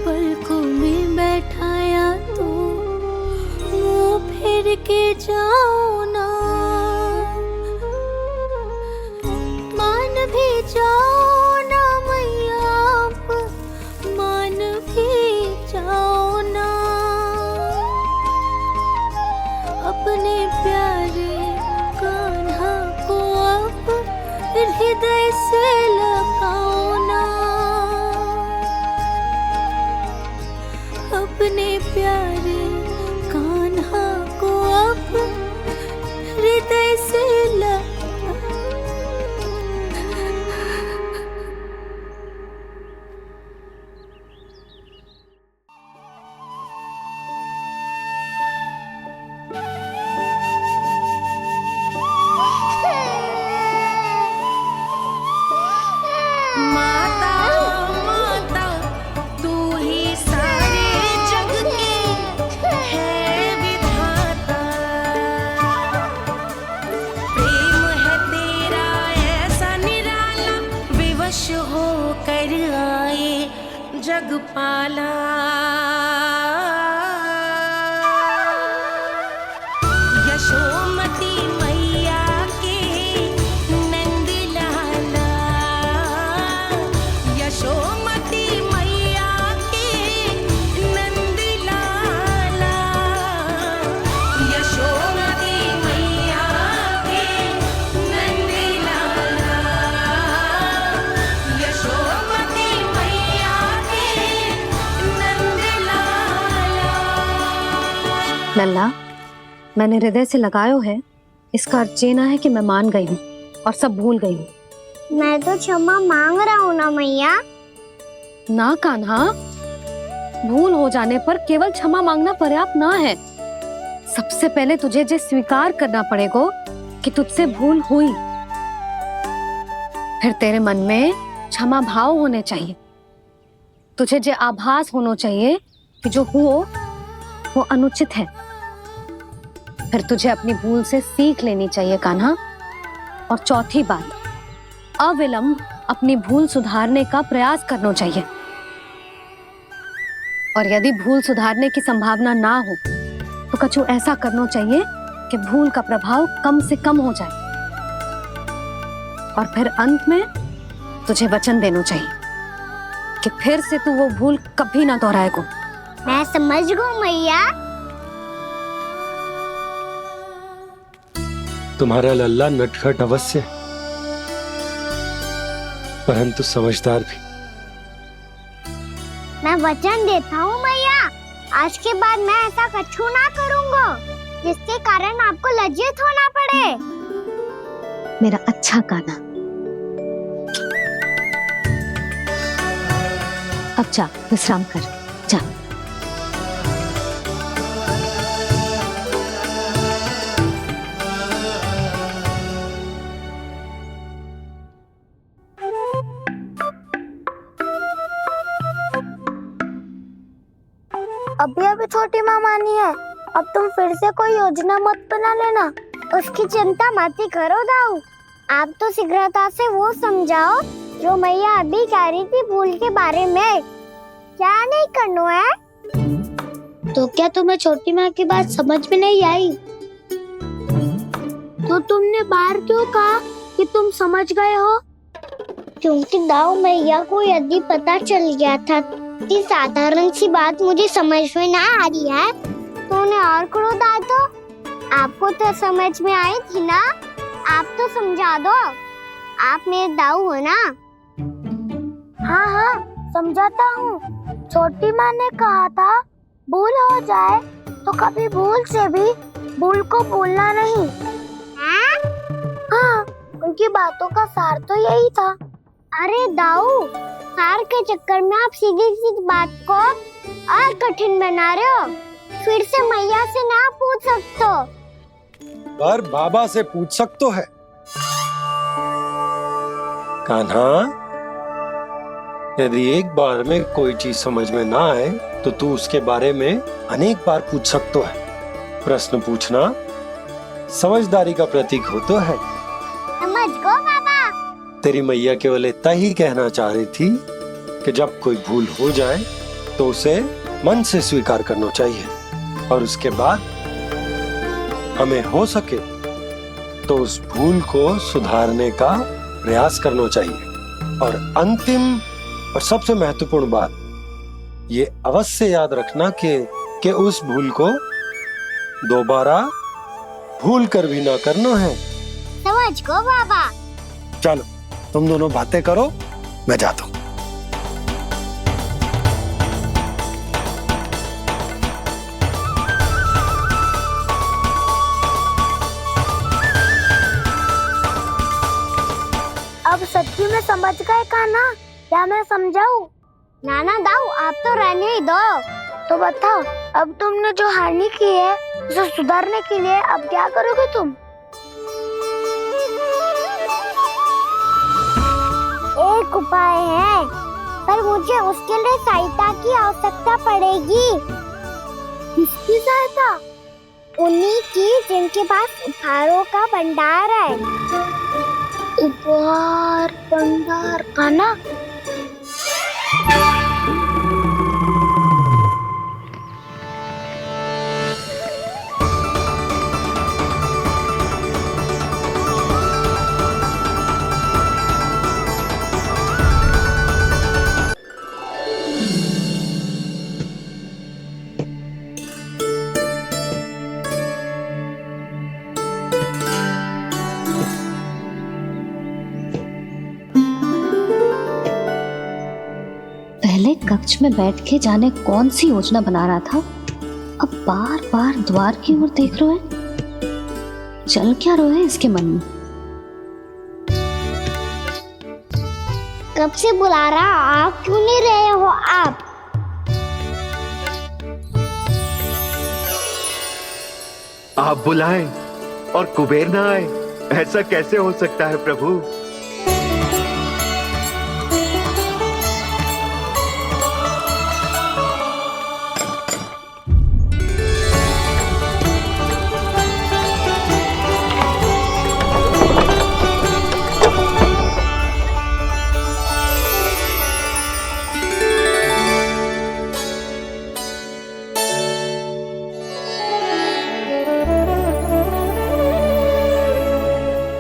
पलकों में बैठाया तो मुंह फेर के जाओ ना, मान भी जाओ ना मैया, आप मान भी जाओ ना। अपने प्यारे कान्हा को अब हृदय से लगाओ ना। अपने प्यारे कान्हा को अब हृदय से जगपाला। यशोमती मैया के नंद लाला, यशोमती मैया के नंद लाला, यशोमती मैया के नंद लाला, यशोमती मैया के नंद लाला। लल्ला, मैंने हृदय से लगायो है, इसका अर्थ ये ना है कि मैं मान गई हूँ और सब भूल गई हूँ। मैं तो क्षमा मांग रहा हूँ ना मैया। ना कान्हा, भूल हो जाने पर केवल क्षमा मांगना पर्याप्त ना है। सबसे पहले तुझे जे स्वीकार करना पड़ेगा कि तुझसे भूल हुई। फिर तेरे मन में क्षमा भाव होने चाहिए। तुझे जे आभास होना चाहिए कि जो हुआ वो अनुचित है। फिर तुझे अपनी भूल से सीख लेनी चाहिए कान्हा। और चौथी बात, अविलंब अपनी भूल सुधारने का प्रयास करना चाहिए। और यदि भूल सुधारने की संभावना ना हो तो कछु ऐसा करना चाहिए कि भूल का प्रभाव कम से कम हो जाए। और फिर अंत में तुझे वचन देना चाहिए कि फिर से तू वो भूल कभी ना दोहराएगा। मैं समझ गई मैया। तुम्हारा लल्ला नटखट अवश्य है, परंतु समझदार भी। मैं वचन देता हूँ मैया, आज के बाद मैं ऐसा कछु ना करूँगा जिसके कारण आपको लज्जित होना पड़े। मेरा अच्छा कान्हा, अब जा विश्राम कर, जा। अभी अभी छोटी माँ मानी है, अब तुम फिर से कोई योजना मत बना लेना। उसकी चिंता मत ही करो दाऊ, आप तो शीघ्रता से वो समझाओ जो मैया अभी कह रही थी भूल के बारे में। क्या नहीं करना है? तो क्या तुम्हें छोटी माँ की बात समझ में नहीं आई? तो तुमने बाहर क्यों कहा कि तुम समझ गए हो? क्योंकि दाऊ मैया को यदि पता चल गया था कि साधारण सी बात मुझे समझ में ना आ रही है तो उन्हें और क्रोध आया तो आपको तो समझ में आई थी ना, आप तो समझा दो, आप मेरे दाऊ हो ना। हाँ हाँ समझाता हूँ, छोटी माँ ने कहा था भूल हो जाए तो कभी भूल से भी भूल को भूलना नहीं। हाँ उनकी बातों का सार तो यही था। अरे दाऊ, सार के चक्कर में आप सीधी सीधी बात को और कठिन बना रहे हो। फिर से मैया से ना पूछ सकते हो, पर बाबा से पूछ सकते है। कान्हा, यदि एक बार में कोई चीज समझ में ना आए तो तू उसके बारे में अनेक बार पूछ सकते है। प्रश्न पूछना समझदारी का प्रतीक होता है। समझ गो बाबा। तेरी मैया केवल इतना ही कहना चाह रही थी कि जब कोई भूल हो जाए तो उसे मन से स्वीकार करना चाहिए और उसके बाद हमें हो सके तो उस भूल को सुधारने का प्रयास करना चाहिए। और अंतिम और सबसे महत्वपूर्ण बात ये अवश्य याद रखना कि उस भूल को दोबारा भूल कर भी ना करना है। समझ गो बाबा। चलो तुम दोनों बातें करो, मैं जाता हूँ। अब सच्ची में समझ गए कान्हा, क्या मैं समझाऊं? नाना दाऊ आप तो रहने ही दो। तो बताओ, अब तुमने जो हानि की है उसे सुधारने के लिए अब क्या करोगे तुम? एक उपाय है, पर मुझे उसके लिए सहायता की आवश्यकता पड़ेगी। किसकी सहायता? उन्हीं की जिनके पास उपहारों का भंडार है। उपहार भंडार का ना? पहले कक्ष में बैठ के जाने कौन सी योजना बना रहा था, अब बार बार द्वार की ओर देख रहे हैं। चल क्या रहे हैं इसके मन में? कब से बुला रहा, आप क्यों नहीं रहे हो? आप बुलाएं और कुबेर ना आए, ऐसा कैसे हो सकता है प्रभु?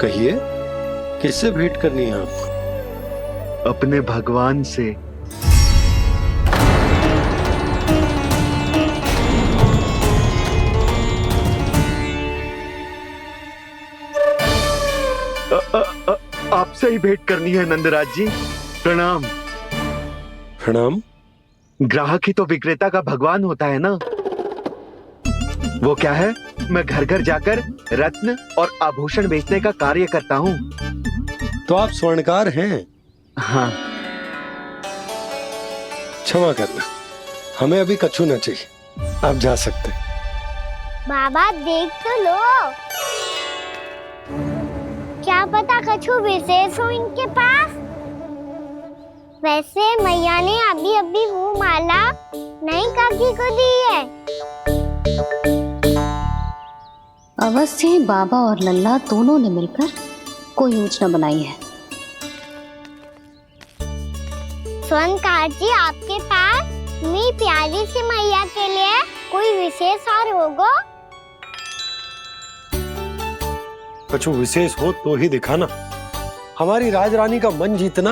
कहिए, किससे भेंट करनी है आपको? अपने भगवान से। मुझसे ही भेंट करनी है नंदराज जी। प्रणाम। प्रणाम। ग्राहक ही तो विक्रेता का भगवान होता है ना। वो क्या है, मैं घर घर जाकर रत्न और आभूषण बेचने का कार्य करता हूँ। तो आप स्वर्णकार हैं? हाँ। क्षमा करना, हमें अभी कछु न चाहिए, आप जा सकते हैं। बाबा देख तो लो, क्या पता कछु विशेष हो इनके पास। वैसे मैया ने अभी अभी वो माला नई काकी को दी है। अवश्य ही बाबा और लल्ला दोनों ने मिलकर कोई योजना बनाई है। स्वर्णकार जी, आपके पास मेरी प्यारी सी मैया के लिए कोई विशेष और होगा? कछु विशेष हो तो ही दिखाना। हमारी राजरानी का मन जीतना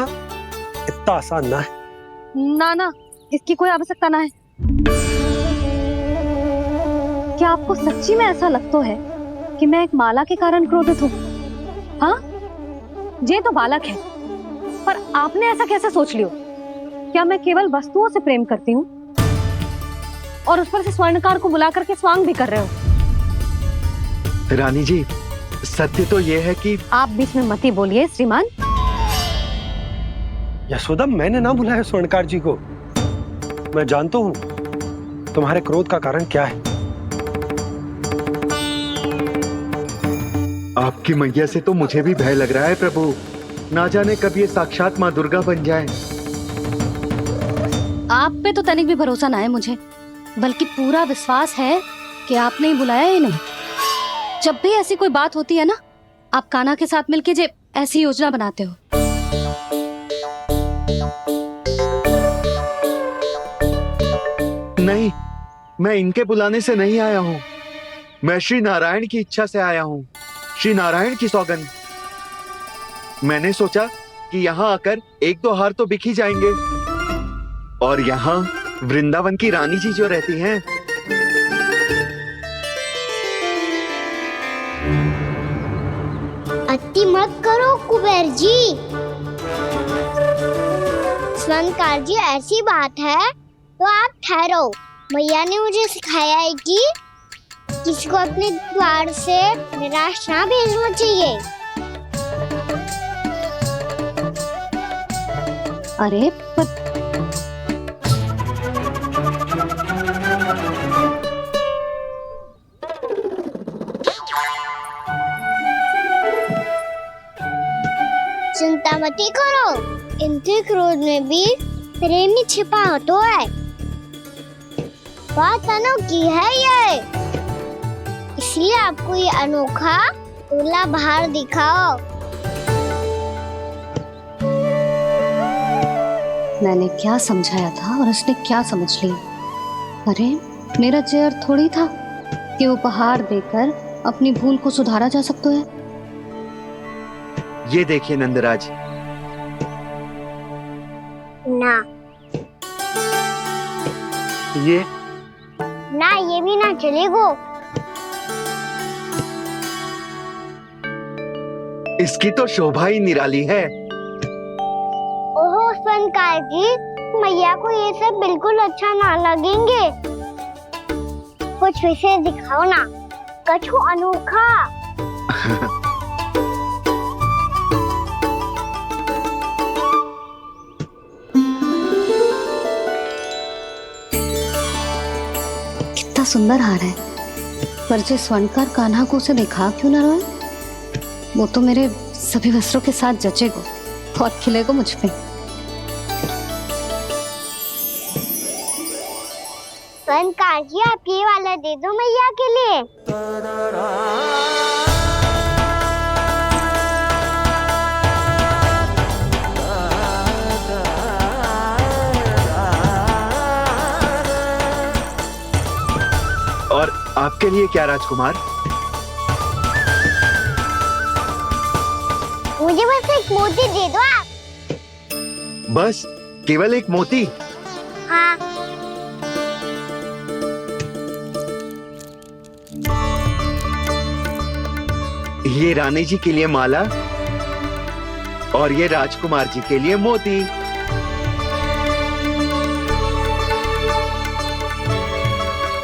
इतना आसान ना है। ना ना, इसकी कोई आवश्यकता ना है। क्या आपको सच्ची में ऐसा लगता है कि मैं एक माला के कारण क्रोधित हूँ? हाँ, ये तो बालक है, पर आपने ऐसा कैसे सोच लियो? क्या मैं केवल वस्तुओं से प्रेम करती हूँ और उस पर से स्वर्णकार को बुला करके स्वांग भी कर रहे हो? रानी जी, सत्य तो ये है कि आप बीच में मत ही बोलिए श्रीमान। यशोदा, मैंने ना बुलाया स्वर्णकार जी को। मैं जानता हूँ तुम्हारे क्रोध का कारण क्या है। आपकी मैया से तो मुझे भी भय लग रहा है प्रभु। ना जाने कब ये साक्षात माँ दुर्गा बन जाए। आप पे तो तनिक भी भरोसा ना है मुझे, बल्कि पूरा विश्वास है कि आपने ही बुलाया ही नहीं। जब भी ऐसी कोई बात होती है ना, आप कान्हा के साथ मिलके जे ऐसी योजना बनाते हो। नहीं, मैं इनके बुलाने से नहीं आया हूँ। मैं श्री नारायण की इच्छा से आया हूँ, श्री नारायण की सौगंध। मैंने सोचा कि यहाँ आकर एक दो हार तो बिक ही जाएंगे। और यहाँ वृंदावन की रानी जी जो रहती हैं, अति मत करो कुबेर जी। स्वर्णकार जी, ऐसी बात है तो आप ठहरो। मैया ने मुझे सिखाया है कि किसी को अपने द्वार से निराश ना भेजना चाहिए। अरे पर चिंता मत करो, इनके क्रोध में भी प्रेम ही छिपा तो है। बात अनोखी है ये, इसलिए आपको ये अनोखा दूल्हा बाहर दिखाओ। मैंने क्या समझाया था और उसने क्या समझ लिया? अरे मेरा चेयर थोड़ी था कि उपहार देकर अपनी भूल को सुधारा जा सकता है। ये देखिए नंदराज। ना ये ना, ये भी ना चलेगो। इसकी तो शोभा ही निराली है। ओहो स्वर्णकार जी, मैया को ये सब बिल्कुल अच्छा ना लगेंगे। कुछ विशेष दिखाओ ना, कछु अनोखा। कितना सुंदर हार है, पर जो स्वर्णकार कान्हा को उसे दिखा क्यों ना रोए? वो तो मेरे सभी वस्त्रों के साथ जचेगा, बहुत खिलेगा मुझ पे। स्वर्णकार जी, आप ये वाला दे दो मैया के लिए। और आपके लिए क्या राजकुमार? मुझे बस एक मोती दे दो आप। बस केवल एक मोती? हाँ। ये रानी जी के लिए माला और ये राजकुमार जी के लिए मोती।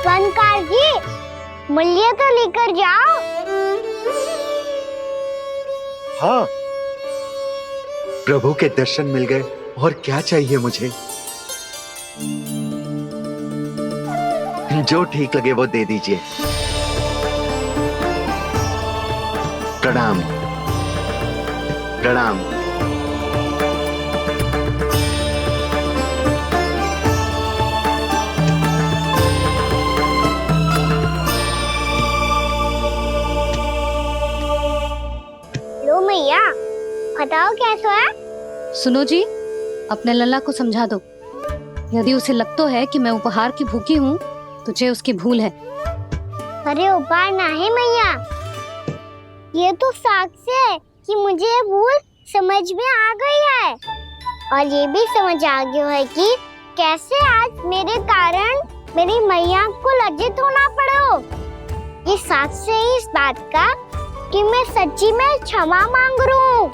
वनकार जी, मूल्य तो लेकर जाओ। हाँ, प्रभु के दर्शन मिल गए, और क्या चाहिए मुझे? जो ठीक लगे वो दे दीजिए। प्रणाम प्रणाम। लो मैया, बताओ कैसा है? सुनो जी, अपने लल्ला को समझा दो। यदि उसे लगता है कि मैं उपहार की भूखी हूँ, तुझे उसकी भूल है। अरे उपहार ना है मैया, ये तो साक्ष्य है कि मुझे ये भूल समझ में आ गई है, और ये भी समझ आ गया है कि कैसे आज मेरे कारण मेरी मैया को लज्जित होना पड़ो। ये साक्ष्य है इस बात का कि मैं सच्ची में क्षमा मांग रहा हूँ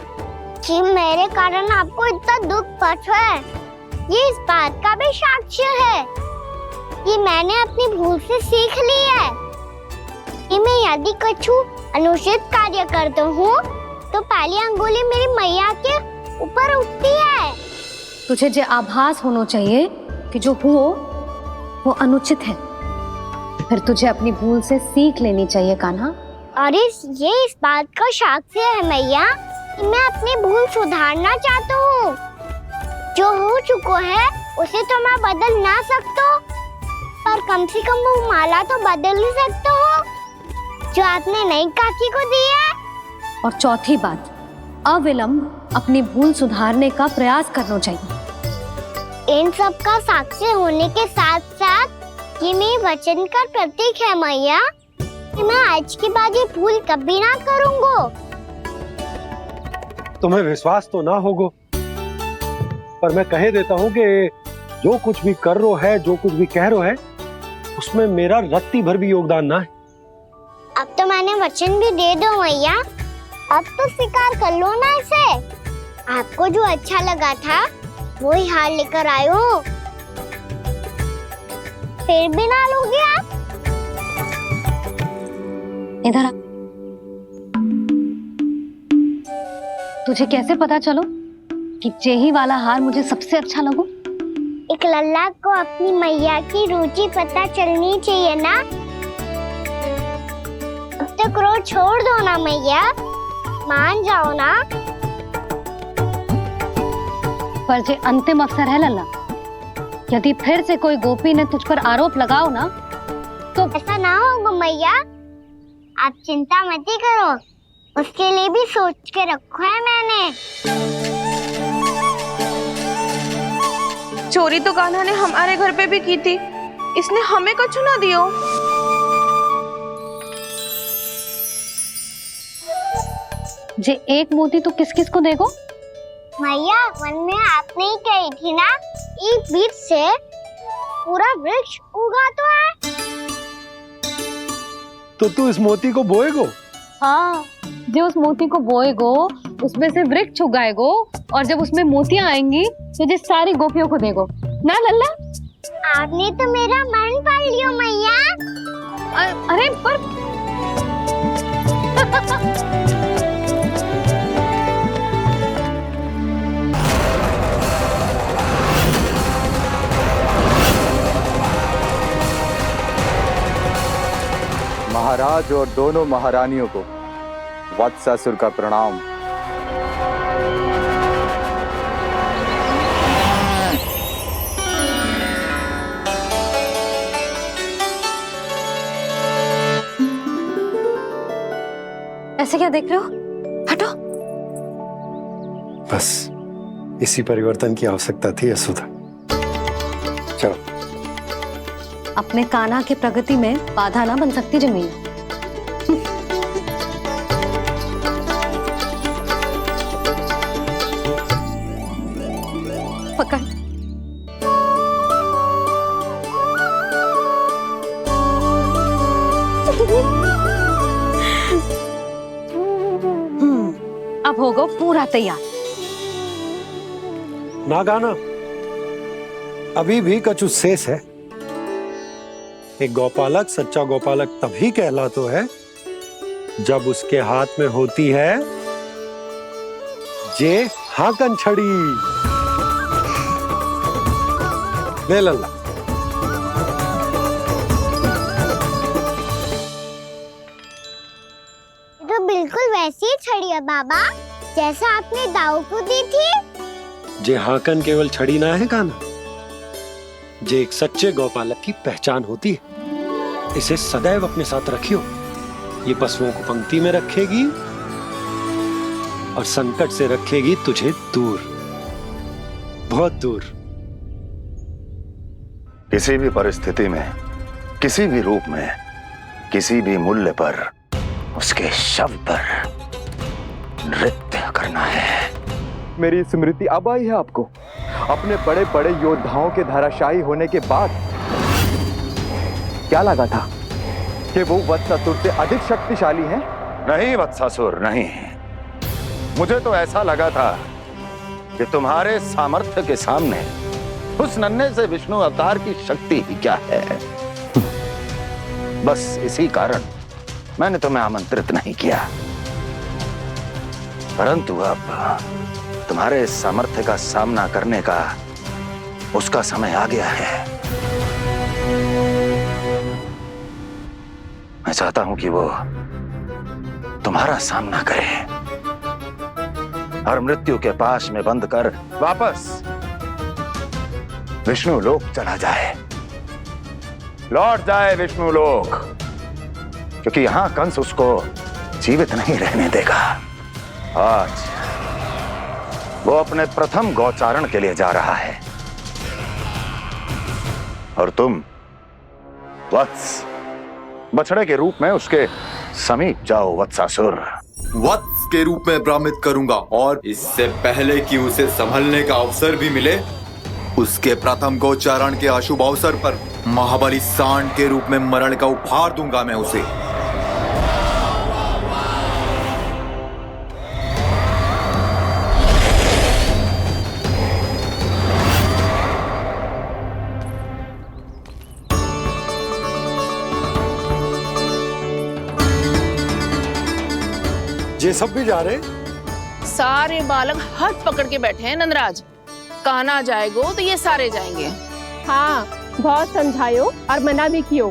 कि मेरे कारण आपको इतना दुख पहुंचा है। ये इस बात का भी साक्ष्य है कि मैंने अपनी भूल से सीख ली है कि मैं यदि कुछ अनुचित कार्य करता हूँ तो पहली अंगुली मेरी मैया के ऊपर उठती है। तुझे जो आभास होना चाहिए कि जो हुआ वो अनुचित है, फिर तुझे अपनी भूल से सीख लेनी चाहिए कान्हा। और ये इस बात का साक्ष्य है मैया कि मैं अपनी भूल सुधारना चाहता हूँ। जो हो चुका है उसे तो मैं बदल ना सकता, पर कम से कम वो माला तो बदल ही सकता हूँ जो आपने नई काकी को दी है। और चौथी बात, अविलंब अपनी भूल सुधारने का प्रयास करना चाहिए। इन सब का साक्षी होने के साथ साथ ये मेरे वचन का प्रतीक है मैया कि मैं आज के बाद ये भूल कभी ना करूँगा। तुम्हें विश्वास तो ना होगा, पर मैं कह देता हूँ कि जो कुछ भी कर रो है, जो कुछ भी कह रो है, उसमें मेरा रत्ती भर भी योगदान ना है। अब तो मैंने वचन भी दे दो मैया, अब तो स्वीकार कर लो ना इसे। आपको जो अच्छा लगा था वो ही हार लेकर आयो, फिर भी ना लोगे आप? इधर आ। तुझे कैसे पता चलो कि जेही वाला हार मुझे सबसे अच्छा लगो? एक लल्ला को अपनी मैया की रुचि पता चलनी चाहिए ना। अब तक क्रोध छोड़ दो ना मैया, मान जाओ ना। पर जे अंतिम अवसर है लल्ला, यदि फिर से कोई गोपी ने तुझ पर आरोप लगाओ ना तो ऐसा ना होगा मैया, आप चिंता मत ही करो, उसके लिए भी सोच के रखा है मैंने। चोरी तो कान्हा ने हमारे घर पे भी की थी, इसने हमें कुछ ना दियो। जे एक मोती तो किस किस को देगो? मैया, मन में आपने ही कही थी ना, एक बीज से पूरा वृक्ष उगा तो है। तो तू इस मोती को बोएगो? हाँ, जो उस मोती को बोएगो उसमें से वृक्ष उगाएगो, और जब उसमें मोतियां आएंगी तो जिस सारी गोपियों को देगो ना लल्ला। आपने तो मेरा मन पढ़ लियो मैया। अरे पर महाराज और दोनों महारानियों को वत्सासुर का प्रणाम। ऐसे क्या देख रहे हो? हटो। बस इसी परिवर्तन की आवश्यकता थी यशोदा। चलो। अपने कान्हा की प्रगति में बाधा ना बन सकती जमीन। पकड़। अब होगा पूरा तैयार। ना गाना, अभी भी कछु शेष है। एक गौपालक सच्चा गौपालक तभी कहलाता है जब उसके हाथ में होती है जे हाकन छड़ी। ले लल्ला। ये तो बिल्कुल वैसी ही छड़ी है बाबा, जैसा आपने दाऊ को दी थी। जे हाकन केवल छड़ी ना है काना, जे एक सच्चे गौपालक की पहचान होती है। इसे सदैव अपने साथ रखियो। ये पशुओं को पंक्ति में रखेगी और संकट से रखेगी तुझे दूर, बहुत दूर। किसी भी परिस्थिति में, किसी भी रूप में, किसी भी मूल्य पर उसके शव पर नृत्य करना है। मेरी स्मृति अब आई है आपको? अपने बड़े बड़े योद्धाओं के धराशायी होने के बाद क्या लगा था कि वो वत्सासुर से अधिक शक्तिशाली हैं? नहीं वत्सासुर, नहीं। मुझे तो ऐसा लगा था कि तुम्हारे सामर्थ्य के सामने उस नन्हे से विष्णु अवतार की शक्ति ही क्या है। बस इसी कारण मैंने तुम्हें आमंत्रित नहीं किया। परंतु अब तुम्हारे सामर्थ्य का सामना करने का उसका समय आ गया है। मैं चाहता हूं कि वो तुम्हारा सामना करे और मृत्यु के पाश में बंद कर वापस विष्णु लोक चला जाए, लौट जाए विष्णु लोक, क्योंकि यहां कंस उसको जीवित नहीं रहने देगा। आज वो अपने प्रथम गौचारण के लिए जा रहा है और तुम वत्स बछड़े के रूप में उसके समीप जाओ वत्सासुर। वत्स के रूप में भ्रमित करूंगा और इससे पहले कि उसे संभलने का अवसर भी मिले, उसके प्रथम गोचारण के अशुभ अवसर पर महाबली सांड के रूप में मरण का उपहार दूंगा मैं उसे। ये सब भी जा रहे? सारे बालक हाथ पकड़ के बैठे हैं नंदराज। कान्हा जाएगो तो ये सारे जाएंगे। हाँ, बहुत समझायो और मना भी कियो,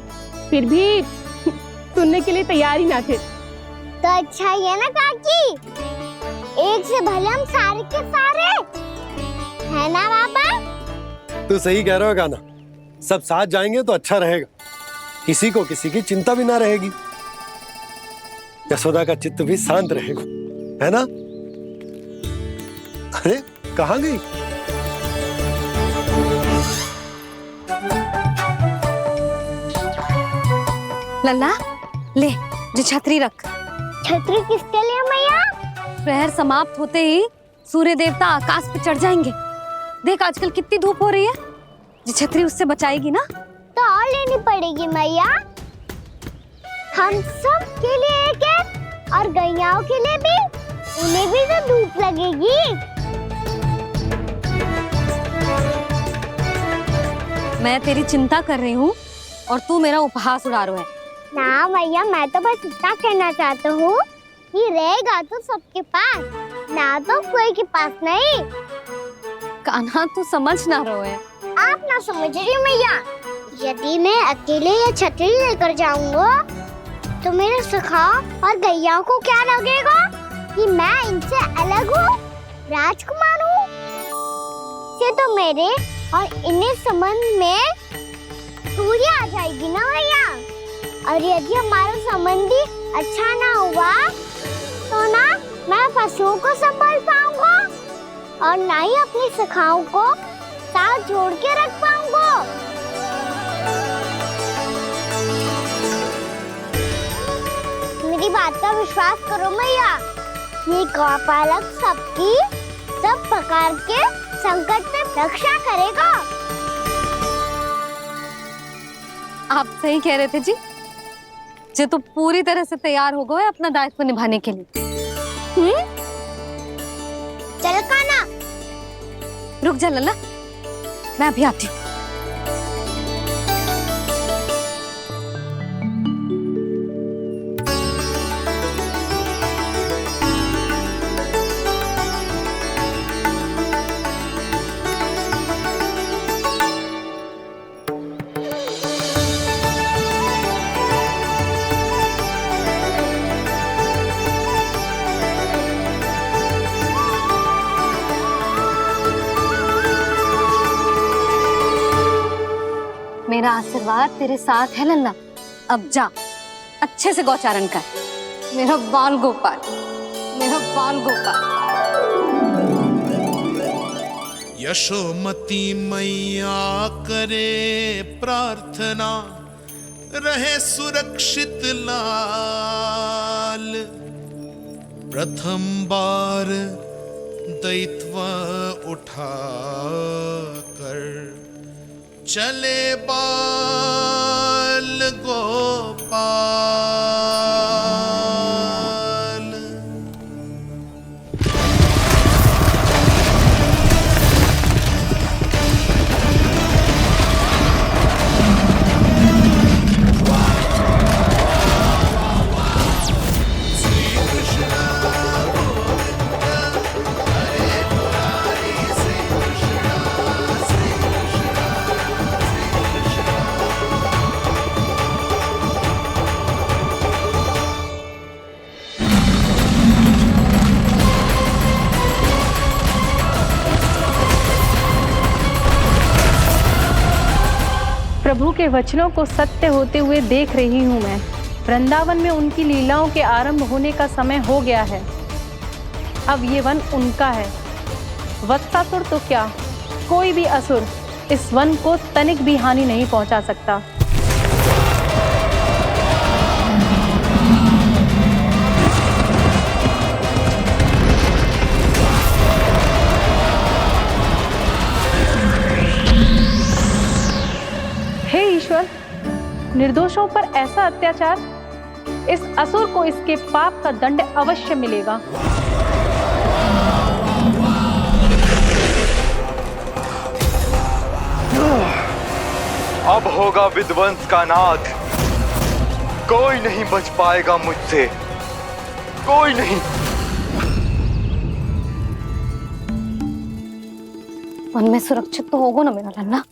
फिर भी सुनने के लिए तैयार ही ना थे। तो अच्छा ही है ना काकी, एक से भले हम सारे के सारे, है ना बाबा? तू सही कह रहा हो गाना, सब साथ जाएंगे तो अच्छा रहेगा, किसी को किसी की चिंता भी ना रहेगी, यशोदा का चित्त भी शांत रहेगा, है ना? अरे कहाँ गई? लल्ला ले, जो छतरी रख। छतरी किसके लिए मैया? प्रहर समाप्त होते ही सूर्य देवता आकाश पे चढ़ जाएंगे। देख आजकल कितनी धूप हो रही है, जो छतरी उससे बचाएगी ना। तो और लेनी पड़ेगी मैया, हम सब के लिए एक एक और गैयाओं के लिए भी, उन्हें भी तो धूप लगेगी। मैं तेरी चिंता कर रही हूँ और तू मेरा उपहास उड़ा रहा है। ना मैया, मैं तो बस इतना कहना चाहता हूँ कि रहेगा तो सबके पास, ना तो कोई के पास नहीं। कान्हा तू समझ ना रहो है। आप ना समझ रही मैया, यदि मैं अकेले ये छतरी लेकर जाऊंगा तो मेरे सखा और गैयाओं को क्या लगेगा कि मैं इनसे अलग हूँ, राजकुमार हूँ। ये तो मेरे और इन्हें संबंध में दूरी आ जाएगी ना भैया। और यदि हमारा संबंध ही अच्छा ना हुआ तो ना मैं पशुओं को संभाल पाऊंगा और ना ही अपनी सखाओं को साथ जोड़ के रख पाऊंगा। मेरी बात का विश्वास करो मैया, ये गौपालक सबकी सब प्रकार के संकट से रक्षा करेगा। आप सही कह रहे थे जी, जो तो पूरी तरह से तैयार हो गए अपना दायित्व निभाने के लिए। चल कान्हा, रुक जा लल्ला, मैं अभी आती हूँ। मेरा आशीर्वाद तेरे साथ है लल्ला। अब जा, अच्छे से गौचारण कर। मेरा बाल गोपाल, मेरा बाल गोपाल। यशोमती मैया करे प्रार्थना, रहे सुरक्षित लाल। प्रथम बार दैत्व उठा कर चले बाल गोपाल। प्रभु के वचनों को सत्य होते हुए देख रही हूँ मैं। वृंदावन में उनकी लीलाओं के आरंभ होने का समय हो गया है। अब ये वन उनका है। वत्सासुर तो क्या, कोई भी असुर इस वन को तनिक भी हानि नहीं पहुंचा सकता। हे ईश्वर, निर्दोषों पर ऐसा अत्याचार, इस असुर को इसके पाप का दंड अवश्य मिलेगा। अब होगा विध्वंस का नाद। कोई नहीं बच पाएगा मुझसे, कोई नहीं। वन में सुरक्षित तो होगा ना मेरा लल्ला?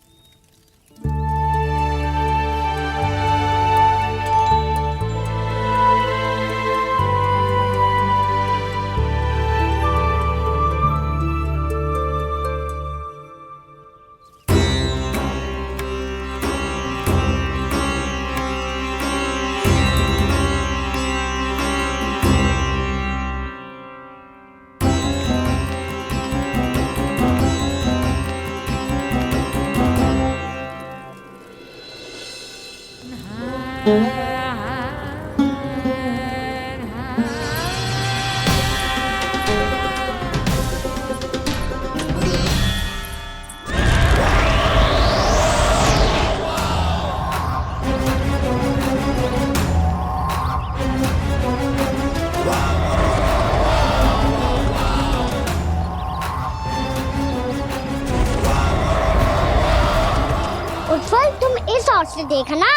उत्पल, तुम इस ओर से देखना,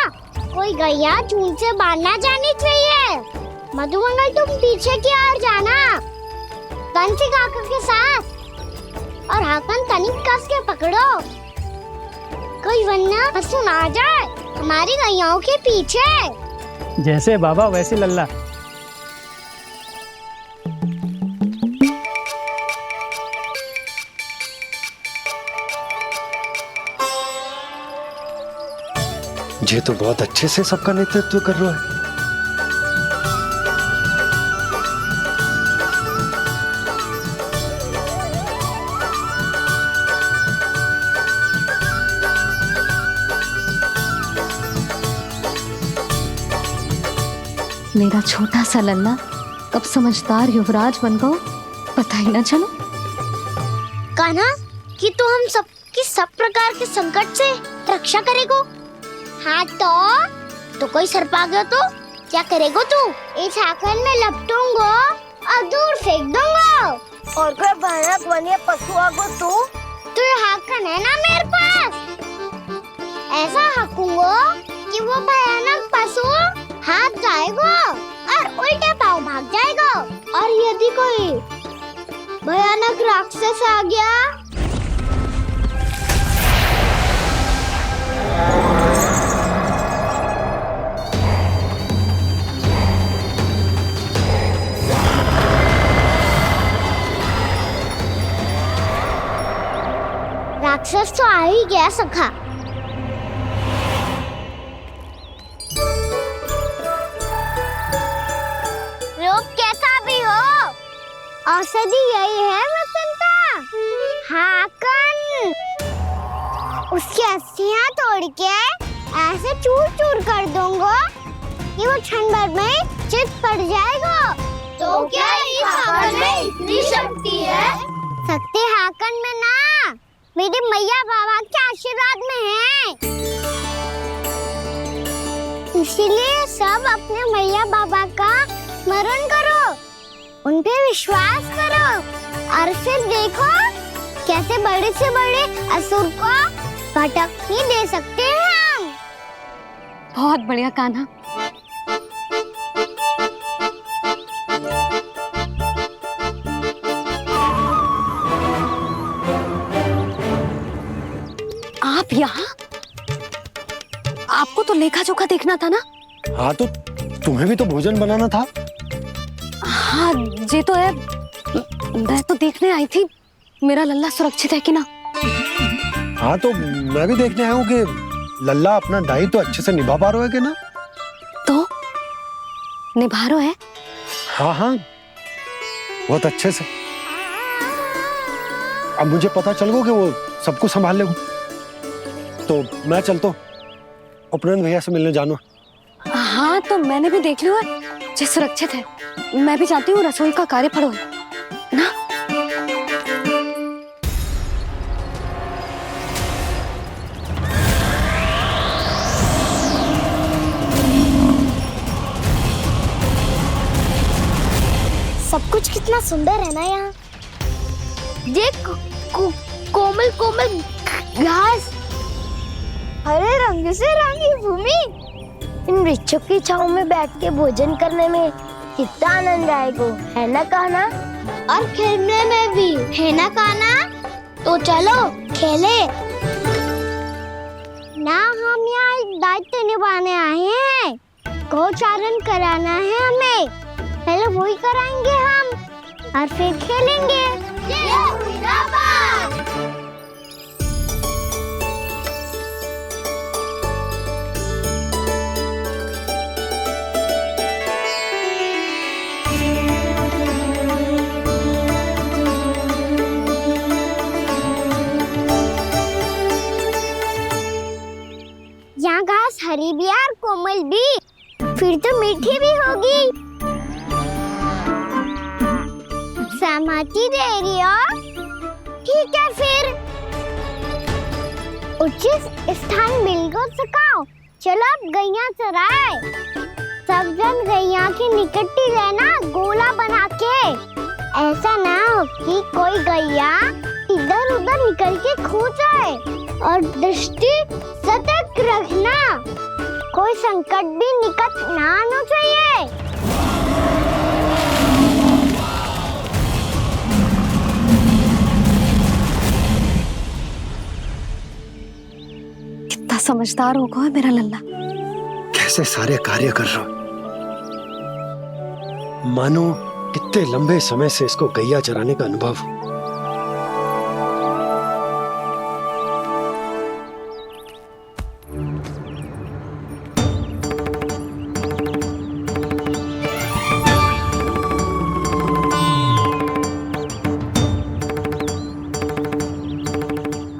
कोई गैया झूल से बाहर ना जानी चाहिए। मधुमंगल, तुम पीछे की ओर जाना, कंसी काका के साथ, और हाकन तनिक कस के पकड़ो, कोई वरना असुर आ जाए हमारी गैयाओं के पीछे। जैसे बाबा वैसे लल्ला। ये तो बहुत अच्छे से सबका नेतृत्व कर रहा है। मेरा छोटा सा लल्ला कब समझदार युवराज बन गो, पता ही ना चलो। कान्हा, कि तू हम सबकी सब प्रकार के संकट से रक्षा करेगो। हाँ तो कोई सर्प आ गया तो क्या करेगो तू? इस हाकन में लपटूंगा और दूर फेंक दूंगा। और कोई भयानक वन्य पशु आगो तो तो ये हाकन है ना मेरे पास, ऐसा हाकूंगा कि वो भयानक पशु हाथ जाएगा और उल्टे पाँव भाग जाएगा। और यदि कोई भयानक राक्षस आ गया राक्षस तो आ ही गया सखा। रूप कैसा भी हो, औषधि यही है वसंता। हाकन उसकी अस्थियां तोड़ के ऐसे चूर चूर कर दूंगा कि वो क्षण भर में चित पड़ जाएगा। तो क्या इस हाकन में इतनी शक्ति है? शक्ति हाकन में ना, मेरे मैया बाबा के आशीर्वाद में है। इसीलिए सब अपने मैया बाबा का स्मरण करो, उन पे विश्वास करो और फिर देखो कैसे बड़े से बड़े असुर को भटकने दे सकते हैं हम। बहुत बढ़िया कान्हा। आप यहाँ? आपको तो लेखा जोखा देखना था ना? हाँ तो तुम्हें भी तो भोजन बनाना था। हाँ ये तो है, मैं तो देखने आई थी मेरा लल्ला सुरक्षित है कि ना। हाँ तो मैं भी देखने आया हूँ कि लल्ला अपना दायित्व तो अच्छे से निभा पा रहा है कि ना। तो निभा रहा है? हाँ हाँ बहुत अच्छे से। अब मुझे पता चल गया कि वो सबको संभाल लेगा, तो मैं चलता हूँ उपनंद भैया से मिलने जानो। हाँ तो मैंने भी देख लिया है, जे सुरक्षित है। मैं भी चाहती हूँ रसोई का कार्य पड़ो ना। सब कुछ कितना सुंदर है ना यहाँ। ये कोमल कोमल घास, हरे रंग से रंगी भूमि, इन वृक्षों की छांव में बैठ के भोजन करने में कितना आनंद आएगा, है ना कान्हा? और खेलने में भी, है ना कान्हा? तो चलो खेले ना। हम यहाँ एक दायित्व निभाने आए हैं, गोचारण कराना है हमें। पहले वही कराएंगे हम और फिर खेलेंगे। ये हुई ना बात। यहाँ घास हरी भी और कोमल भी, फिर तो मीठी भी होगी। सहमति दे रही हो? ठीक है फिर उचित स्थान मिलकर सिखाओ। चलो अब गैया चराए। सब जन गैया की निकटती रहना गोला बना के। ऐसा ना हो कि कोई गैया इधर उधर निकल के खो जाए। और दृष्टि सतर्क रखना, कोई संकट भी निकट ना आना चाहिए। कितना समझदार होगा मेरा लल्ला। कैसे सारे कार्य कर रहा हूं, मानो कितने लंबे समय से इसको गैया चराने का अनुभव हो।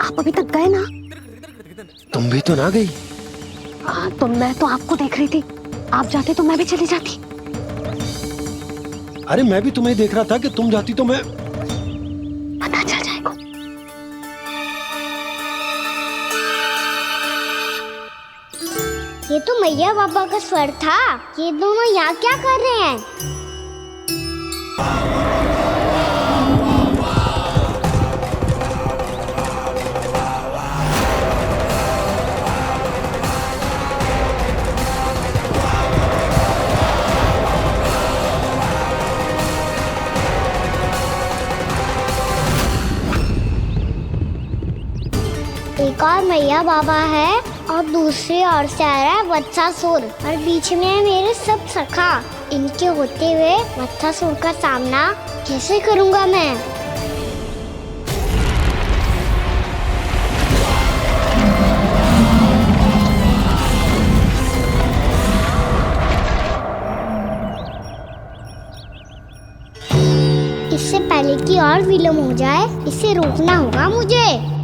आप अभी तक गए ना? तुम भी तो ना गई। तो मैं तो आपको देख रही थी, आप जाते तो मैं भी चली जाती। अरे मैं भी तुम्हें देख रहा था कि तुम जाती तो मैं। पता चल जाएगा। ये तो मैया बाबा का स्वर था। ये दोनों यहाँ क्या कर रहे हैं? मैया बाबा है और दूसरी ओर से आ रहा है वत्सासुर और बीच में है मेरे सब सखा। इनके होते हुए वत्सासुर का सामना कैसे करूंगा मैं? इससे पहले कि और विलम्ब हो जाए, इसे रोकना होगा मुझे।